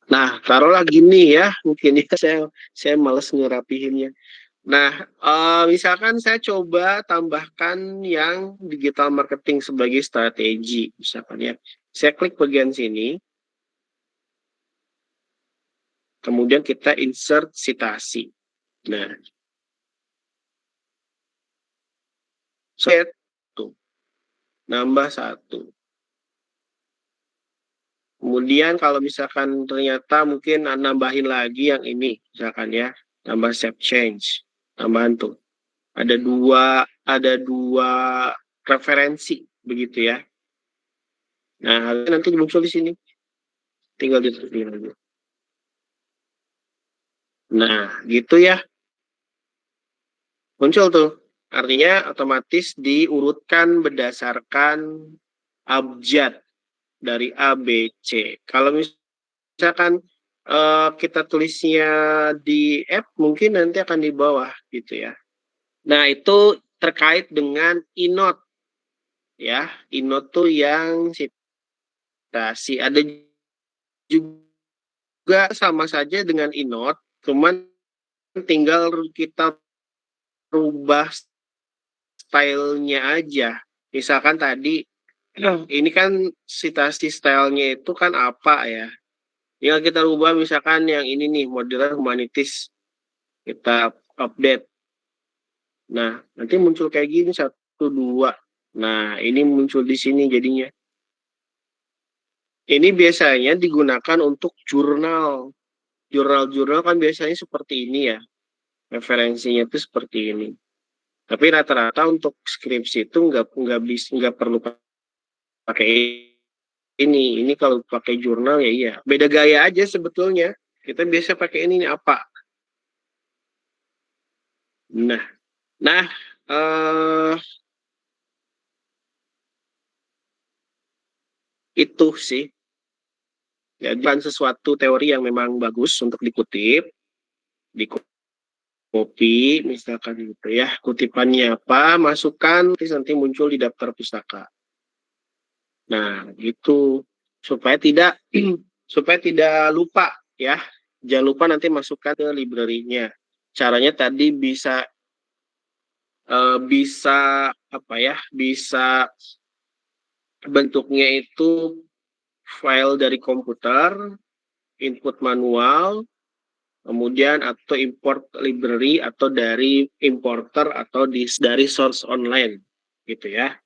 S1: Nah, taruhlah gini ya, mungkin ya saya males ngerapihinnya. Nah, misalkan saya coba tambahkan yang digital marketing sebagai strategi, misalkan ya. Saya klik bagian sini, kemudian kita insert citasi. Nah, set tuh, nambah satu. Kemudian kalau misalkan ternyata mungkin nambahin lagi yang ini, misalkan ya, tambah save change, tambahan tuh. Ada dua referensi begitu ya. Nah, harusnya nanti muncul di sini. Tinggal ditekan aja. Nah, gitu ya. Muncul tuh. Artinya otomatis diurutkan berdasarkan abjad dari A, B, C. Kalau misalkan kita tulisnya di app, mungkin nanti akan di bawah gitu ya. Nah, itu terkait dengan e-note ya. E-note tuh yang citasi. Ada juga sama saja dengan e-note, cuman tinggal kita rubah stylenya aja. Misalkan tadi, ini kan citasi stylenya itu kan apa ya. Tinggal kita rubah misalkan yang ini nih, modern humanitis. Kita update. Nah, nanti muncul kayak gini, satu, dua. Nah, ini muncul di sini jadinya. Ini biasanya digunakan untuk jurnal. Jurnal-jurnal kan biasanya seperti ini ya. Referensinya itu seperti ini. Tapi rata-rata untuk skripsi itu nggak perlu pakai ini. Ini kalau pakai jurnal ya iya. Beda gaya aja sebetulnya. Kita biasa pakai ini apa? Nah, nah eh, itu sih. Jadi bukan sesuatu teori yang memang bagus untuk dikutip, di copy misalkan gitu ya. Kutipannya apa? Masukkan, nanti muncul di daftar pustaka. Nah, gitu supaya tidak supaya tidak lupa ya. Jangan lupa nanti masukkan ke library-nya. Caranya tadi bisa bisa apa ya? Bisa bentuknya itu file dari komputer, input manual, kemudian atau import library atau dari importer atau dari source online gitu ya.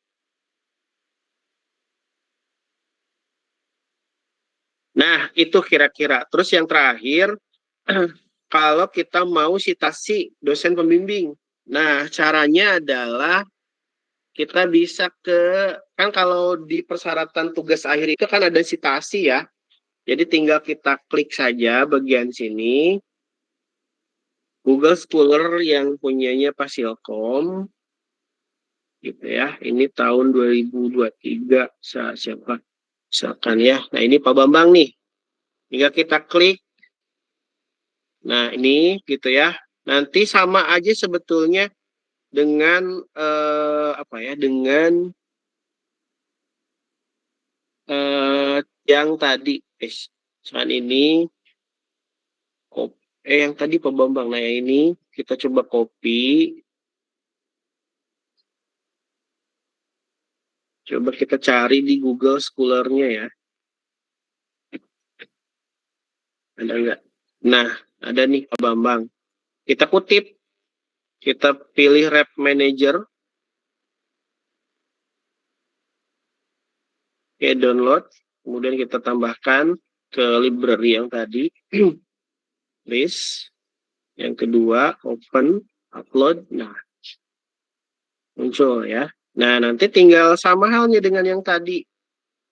S1: Nah, itu kira-kira. Terus yang terakhir, kalau kita mau citasi dosen pembimbing. Nah, caranya adalah kita bisa kan kalau di persyaratan tugas akhir itu kan ada citasi ya. Jadi tinggal kita klik saja bagian sini, Google Scholar yang punyanya Pasilkom, gitu ya. Ini tahun 2023, siapa? Misalkan ya. Nah, ini Pak Bambang nih. Tinggal kita klik. Nah, ini gitu ya. Nanti sama aja sebetulnya dengan apa ya? Dengan yang tadi. Misalkan ini yang tadi Pak Bambang. Nah, yang ini kita coba copy. Coba kita cari di Google Scholar-nya ya. Ada nggak? Nah, ada nih Pak Bambang. Kita kutip, kita pilih Rep Manager, oke download, kemudian kita tambahkan ke library yang tadi, list, yang kedua open, upload, nah muncul ya. Nah nanti tinggal sama halnya dengan yang tadi,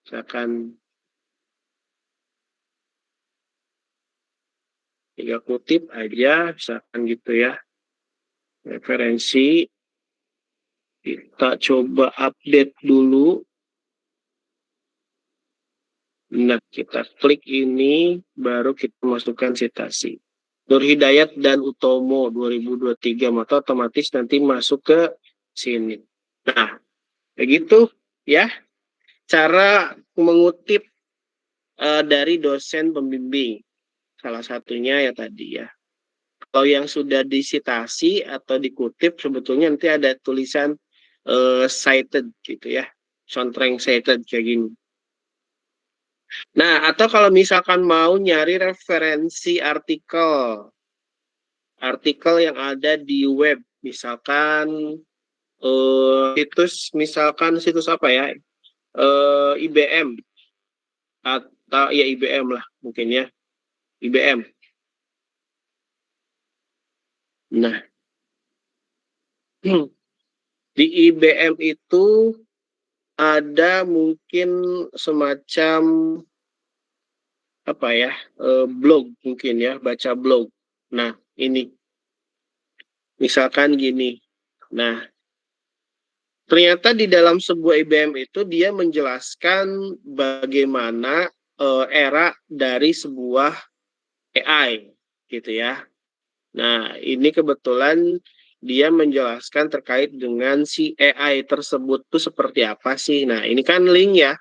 S1: misalkan tinggal kutip aja, misalkan gitu ya, referensi, kita coba update dulu. Nah, kita klik ini, baru kita masukkan citasi. Nur Hidayat dan Utomo 2023, maka otomatis nanti masuk ke sini. Nah, begitu ya, cara mengutip dari dosen pembimbing. Salah satunya ya tadi ya. Kalau yang sudah disitasi atau dikutip, sebetulnya nanti ada tulisan cited gitu ya. Sontreng cited kayak gini. Nah, atau kalau misalkan mau nyari referensi artikel yang ada di web, misalkan situs apa ya, IBM atau ya IBM lah mungkin ya, IBM. Nah, di IBM itu ada mungkin semacam apa ya, blog mungkin ya, baca blog. Nah, ini misalkan gini. Nah, ternyata di dalam sebuah IBM itu dia menjelaskan bagaimana era dari sebuah AI gitu ya. Nah, ini kebetulan dia menjelaskan terkait dengan si AI tersebut tuh seperti apa sih. Nah, ini kan link ya.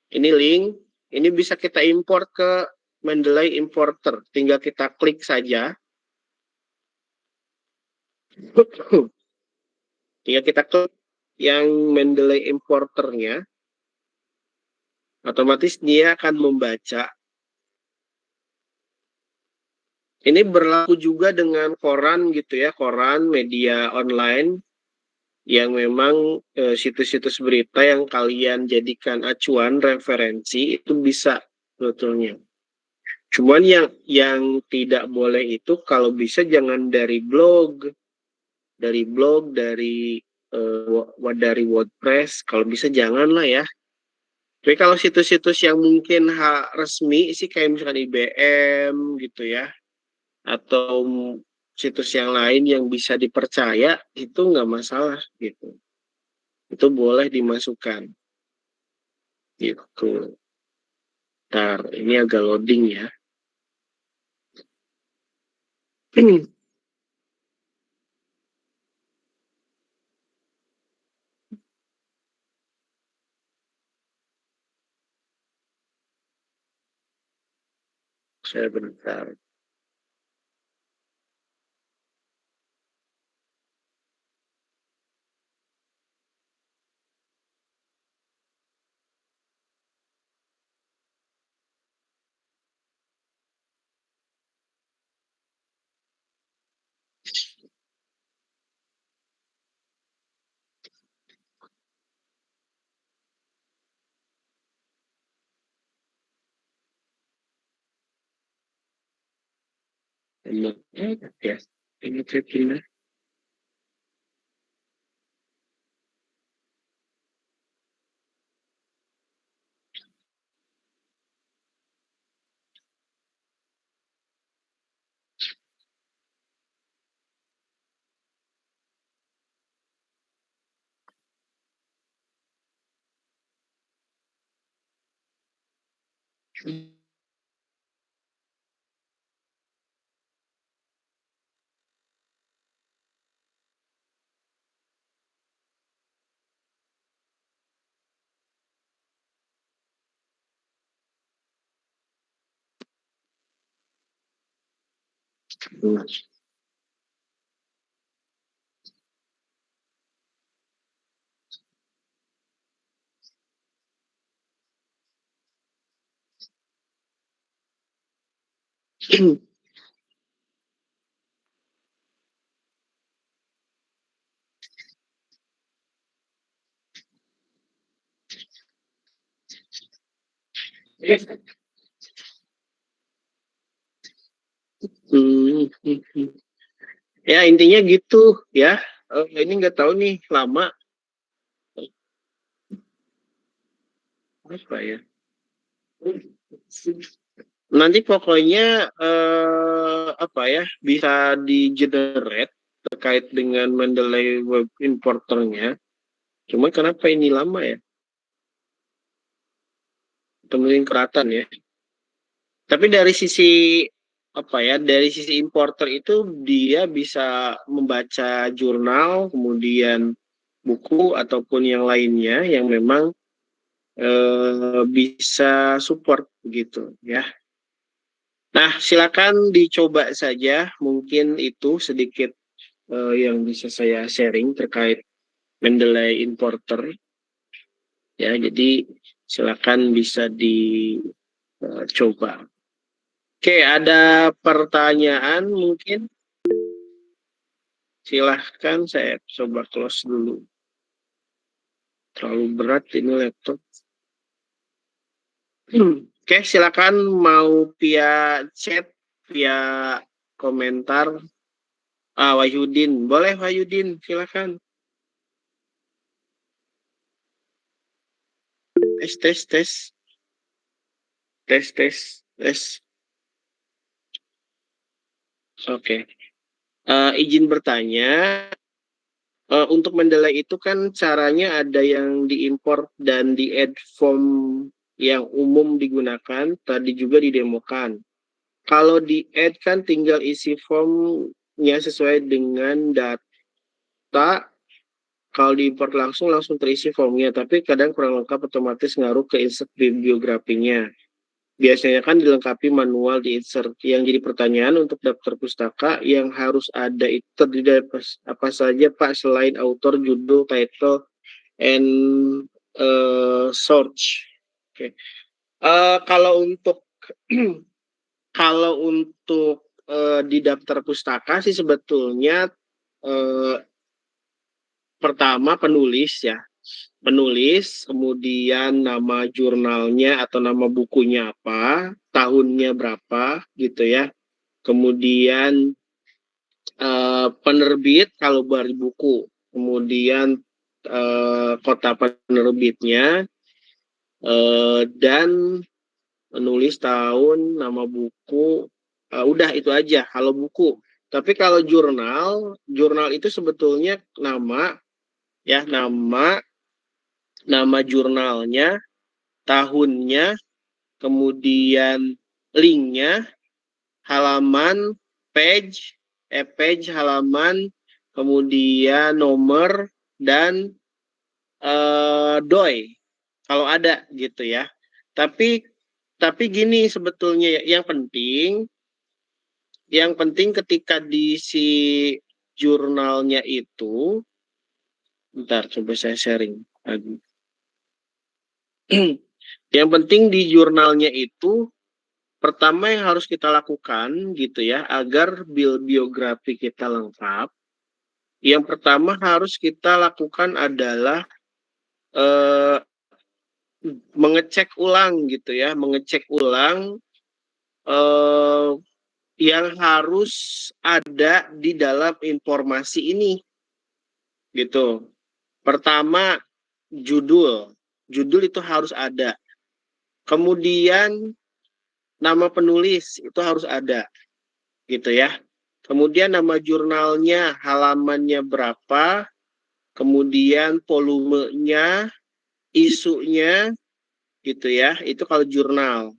S1: Ini link, ini bisa kita import ke Mendeley Importer. Tinggal kita klik saja. Tinggal kita klik yang Mendeley Importernya. Otomatis dia akan membaca. Ini berlaku juga dengan koran gitu ya, koran media online yang memang situs-situs berita yang kalian jadikan acuan referensi itu bisa sebetulnya. Cuman yang tidak boleh itu kalau bisa jangan dari WordPress, kalau bisa jangan lah ya. Tapi kalau situs-situs yang mungkin resmi sih kayak misalkan IBM gitu ya, atau situs yang lain yang bisa dipercaya itu nggak masalah gitu. Itu boleh dimasukkan gitu. Ntar ini agak loading ya. Saya bentar. Ya, ini tripnya. Hmm, hmm, hmm. Ya intinya gitu ya. Ini nggak tahu nih lama apa ya. Nanti pokoknya apa ya bisa di generate terkait dengan Mendeley Web Importernya. Cuman kenapa ini lama ya? Temuin keratan ya. Tapi dari sisi apa ya? Dari sisi importer itu dia bisa membaca jurnal, kemudian buku ataupun yang lainnya yang memang bisa support gitu ya. Nah, silakan dicoba saja. Mungkin itu sedikit yang bisa saya sharing terkait Mendeley Importer ya. Jadi silakan bisa dicoba. Oke, ada pertanyaan mungkin? Silahkan saya coba close dulu. Terlalu berat ini laptop. Oke, silakan mau via chat, via komentar. Wahyudin, boleh Wahyudin, silakan. Tes, tes, tes, tes, tes, tes. Oke. Izin bertanya, untuk Mendeley itu kan caranya ada yang diimpor dan di-add form yang umum digunakan, tadi juga didemokan. Kalau di-add kan tinggal isi formnya sesuai dengan data, kalau diimport langsung terisi formnya, tapi kadang kurang lengkap otomatis ngaruh ke insert bibliografinya. Biasanya kan dilengkapi manual di insert. Yang jadi pertanyaan untuk daftar pustaka yang harus ada itu terdiri dari apa saja Pak selain author, judul, title, and search. Oke. Kalau untuk kalau untuk di daftar pustaka sih sebetulnya eh, pertama penulis ya, penulis, kemudian nama jurnalnya atau nama bukunya apa, tahunnya berapa gitu ya. Kemudian penerbit kalau baru buku, kemudian kota penerbitnya dan menulis tahun, nama buku, udah itu aja kalau buku. Tapi kalau jurnal, jurnal itu sebetulnya nama ya, nama jurnalnya, tahunnya, kemudian linknya, halaman, page, halaman, kemudian nomor dan doi kalau ada gitu ya. Tapi gini sebetulnya yang penting ketika di si jurnalnya itu, bentar coba saya sharing lagi. Yang penting di jurnalnya itu pertama yang harus kita lakukan gitu ya agar biografi kita lengkap. Yang pertama harus kita lakukan adalah eh, mengecek ulang gitu ya, mengecek ulang eh, yang harus ada di dalam informasi ini gitu. Pertama, judul. Judul itu harus ada. Kemudian nama penulis itu harus ada gitu ya. Kemudian nama jurnalnya, halamannya berapa, kemudian volumenya, isunya gitu ya. Itu kalau jurnal.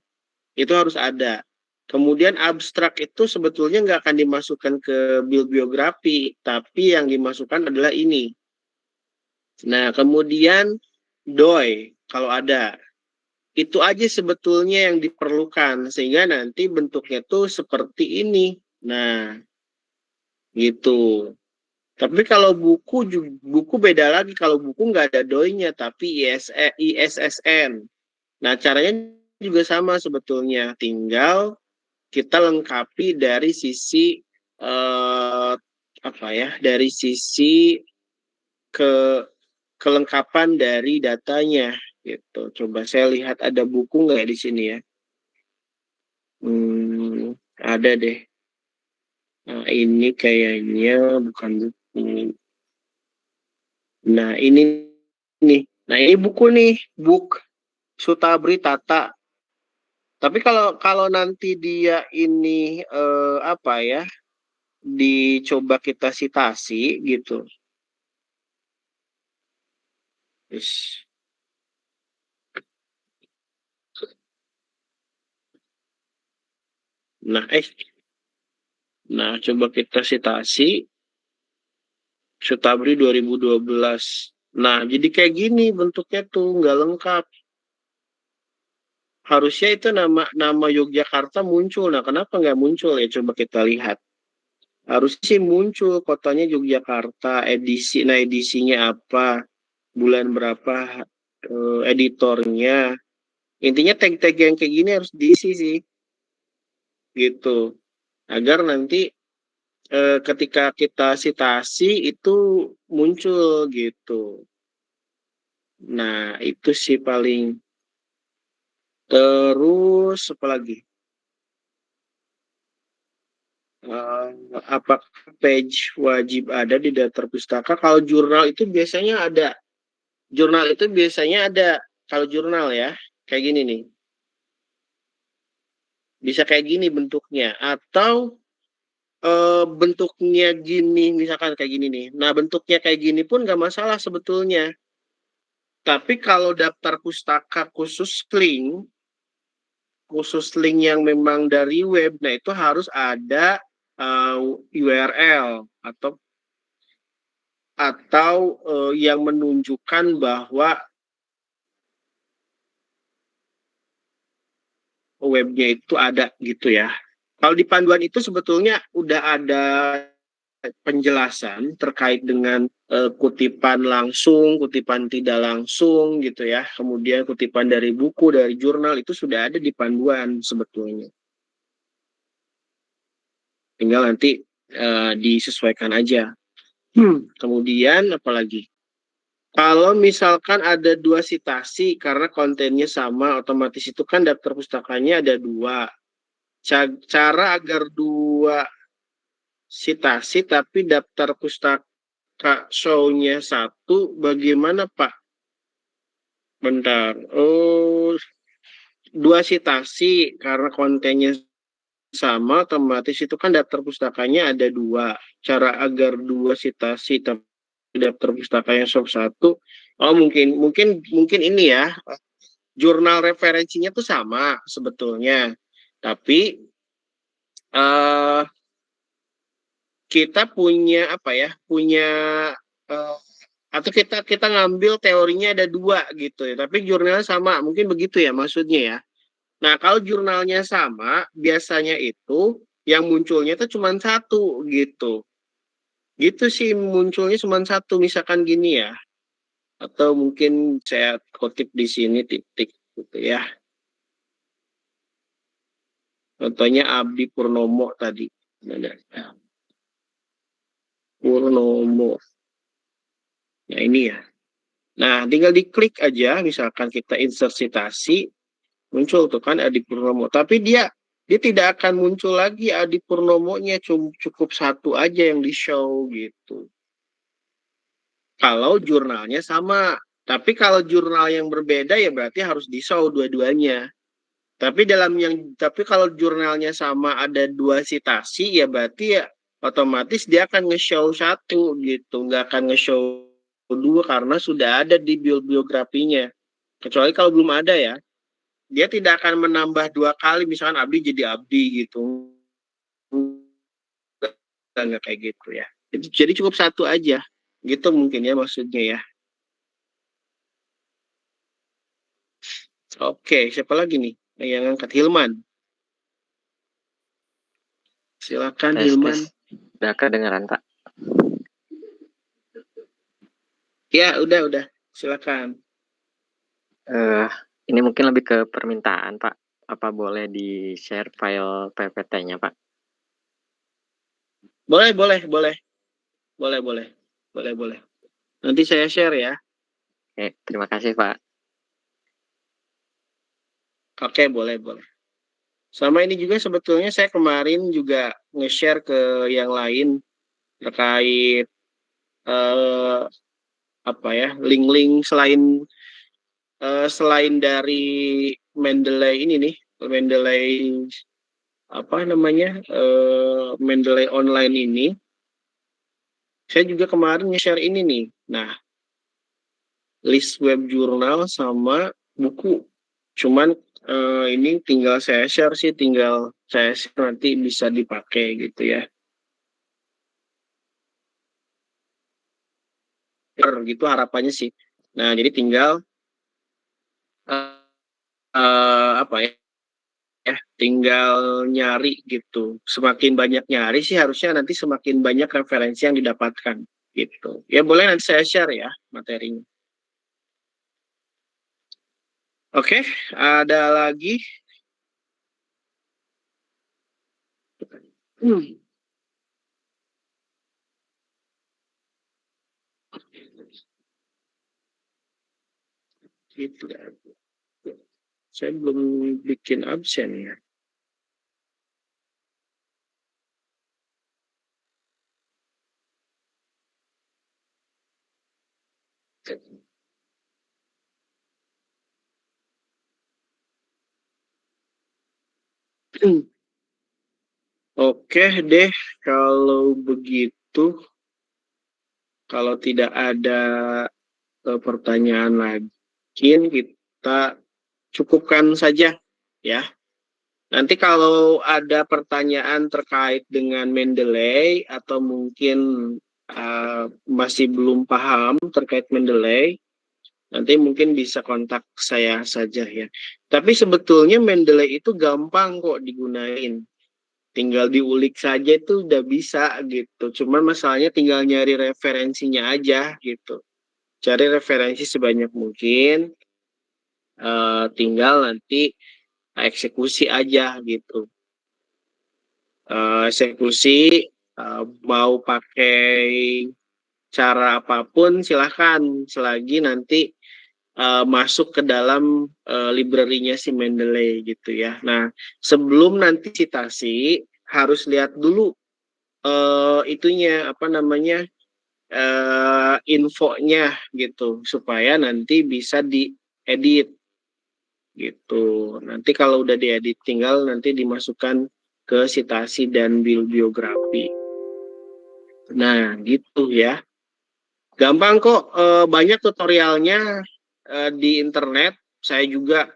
S1: Itu harus ada. Kemudian abstrak itu sebetulnya nggak akan dimasukkan ke bibliografi, tapi yang dimasukkan adalah ini. Nah, kemudian doi kalau ada. Itu aja sebetulnya yang diperlukan sehingga nanti bentuknya tuh seperti ini. Nah, gitu. Tapi kalau buku beda lagi. Kalau buku nggak ada doi-nya tapi ISSN. Nah, caranya juga sama sebetulnya. Tinggal kita lengkapi dari sisi apa ya? Dari sisi ke kelengkapan dari datanya gitu. Coba saya lihat ada buku nggak di sini ya? Ada deh. Nah, ini kayaknya bukan buku. Nah, ini nih. Nah, ini buku nih, Book Sutabri Tata. Tapi kalau kalau nanti dia ini apa ya? Dicoba kita sitasi gitu. Terus, nah, nah coba kita sitasi Sutabri 2012. Nah, jadi kayak gini bentuknya tuh nggak lengkap. Harusnya itu nama Yogyakarta muncul. Nah, kenapa nggak muncul ya? Coba kita lihat. Harusnya sih muncul kotanya Yogyakarta, edisi. Nah, edisinya apa? Bulan berapa? Editornya. Intinya tag-tag yang kayak gini harus diisi sih, gitu. Agar nanti ketika kita citasi itu muncul gitu. Nah, itu sih paling. Terus apa lagi? Eh, apakah page wajib ada di daftar pustaka? Kalau jurnal itu biasanya ada. Jurnal itu biasanya ada. Kalau jurnal ya, kayak gini nih. Bisa kayak gini bentuknya. Atau bentuknya gini, misalkan kayak gini nih. Nah, bentuknya kayak gini pun nggak masalah sebetulnya. Tapi kalau daftar pustaka khusus link yang memang dari web, nah itu harus ada URL atau yang menunjukkan bahwa webnya itu ada gitu ya. Kalau di panduan itu sebetulnya udah ada penjelasan terkait dengan kutipan langsung, kutipan tidak langsung gitu ya. Kemudian kutipan dari buku, dari jurnal itu sudah ada di panduan sebetulnya. Tinggal nanti disesuaikan aja. Kemudian apalagi? Kalau misalkan ada dua sitasi karena kontennya sama, otomatis itu kan daftar pustakanya ada dua. Cara agar dua sitasi tapi daftar pustaka show-nya satu, bagaimana Pak? Bentar. Oh, dua sitasi karena kontennya sama, otomatis itu kan daftar pustakanya ada dua. Cara agar dua sitasi tapi daftar pustakanya show satu. Oh, mungkin ini ya. Jurnal referensinya tuh sama sebetulnya. Tapi uh, kita punya apa ya? Punya uh, atau kita ngambil teorinya ada dua gitu ya. Tapi jurnalnya sama, mungkin begitu ya maksudnya ya. Nah, kalau jurnalnya sama, biasanya itu yang munculnya itu cuma satu gitu. Gitu sih munculnya cuma satu, misalkan gini ya. Atau mungkin saya kutip di sini titik gitu ya. Contohnya Abdi Purnomo tadi. Purnomo. Nah, ini ya. Nah, tinggal diklik aja, misalkan kita insert citasi, muncul tuh kan Adi Purnomo. Tapi dia Dia tidak akan muncul lagi Adi Purnomonya, cukup satu aja yang di show gitu. Kalau jurnalnya sama. Tapi kalau jurnal yang berbeda ya berarti harus di show dua-duanya. Tapi kalau jurnalnya sama ada dua sitasi ya berarti ya otomatis dia akan nge-show satu gitu, nggak akan nge-show dua karena sudah ada di biografinya. Kecuali kalau belum ada ya, dia tidak akan menambah dua kali misalkan Abdi jadi Abdi gitu. Nggak kayak gitu ya. Jadi cukup satu aja. Gitu mungkin ya maksudnya ya. Oke, siapa lagi nih yang angkat? Hilman. Silakan
S2: Tes, tes.
S1: Hilman.
S2: Udah kedengeran, Pak?
S1: Ya, udah. Silakan.
S2: Ini mungkin lebih ke permintaan, Pak. Apa boleh di-share file PPT-nya, Pak?
S1: Boleh. Nanti saya share ya.
S2: Oke, terima kasih, Pak.
S1: Oke, boleh. Sama ini juga sebetulnya saya kemarin juga nge-share ke yang lain terkait apa ya, link-link selain dari Mendeley ini nih, Mendeley apa namanya, Mendeley online ini. Saya juga kemarin nge-share ini nih. Nah, list web jurnal sama buku. Cuman ini tinggal saya share sih, tinggal saya share nanti bisa dipakai gitu ya. Gitu harapannya sih. Nah, jadi tinggal apa ya, tinggal nyari gitu. Semakin banyak nyari sih harusnya nanti semakin banyak referensi yang didapatkan gitu. Ya boleh nanti saya share ya materinya. Oke, ada lagi? Gitu. Saya belum bikin absen ya. Oke deh, kalau begitu, kalau tidak ada pertanyaan lagi, kita cukupkan saja ya. Nanti kalau ada pertanyaan terkait dengan Mendeley atau mungkin masih belum paham terkait Mendeley, nanti mungkin bisa kontak saya saja ya. Tapi sebetulnya Mendeley itu gampang kok digunain. Tinggal diulik saja itu udah bisa gitu. Cuman masalahnya tinggal nyari referensinya aja gitu. Cari referensi sebanyak mungkin, tinggal nanti eksekusi aja gitu. Eksekusi mau pakai cara apapun silahkan selagi nanti masuk ke dalam library-nya si Mendeley gitu ya. Nah, sebelum nanti citasi harus lihat dulu itunya apa namanya infonya gitu supaya nanti bisa diedit gitu. Nanti kalau udah diedit tinggal nanti dimasukkan ke citasi dan bibliografi. Nah, gitu ya. Gampang kok, banyak tutorialnya di internet. Saya juga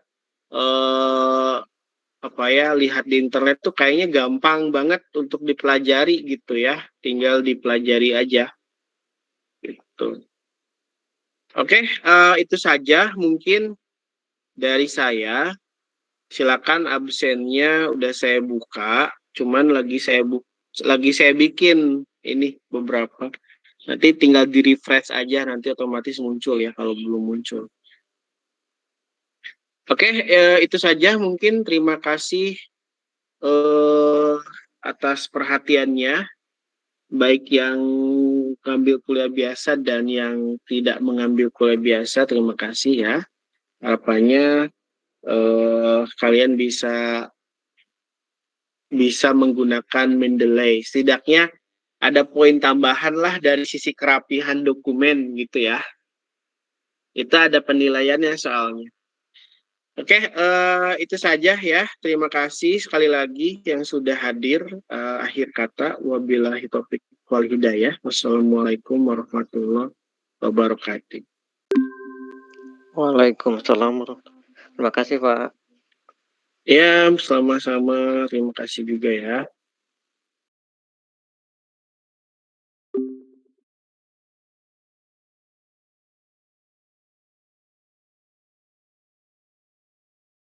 S1: apa ya lihat di internet tuh kayaknya gampang banget untuk dipelajari gitu ya. Tinggal dipelajari aja gitu. Oke, itu saja mungkin dari saya. Silakan absennya udah saya buka. Cuman lagi saya bikin ini beberapa. Nanti tinggal di refresh aja nanti otomatis muncul ya kalau belum muncul. Oke, itu saja mungkin. Terima kasih atas perhatiannya, baik yang mengambil kuliah biasa dan yang tidak mengambil kuliah biasa. Terima kasih ya. Harapannya kalian bisa bisa menggunakan Mendeley. Setidaknya ada poin tambahan lah dari sisi kerapihan dokumen gitu ya. Itu ada penilaiannya soalnya. Oke, itu saja ya. Terima kasih sekali lagi yang sudah hadir. Akhir kata, wabillahi taufiq wal hidayah. Wassalamualaikum warahmatullahi wabarakatuh.
S2: Waalaikumsalam warahmatullahi. Terima kasih Pak.
S1: Ya, sama-sama. Terima kasih juga ya.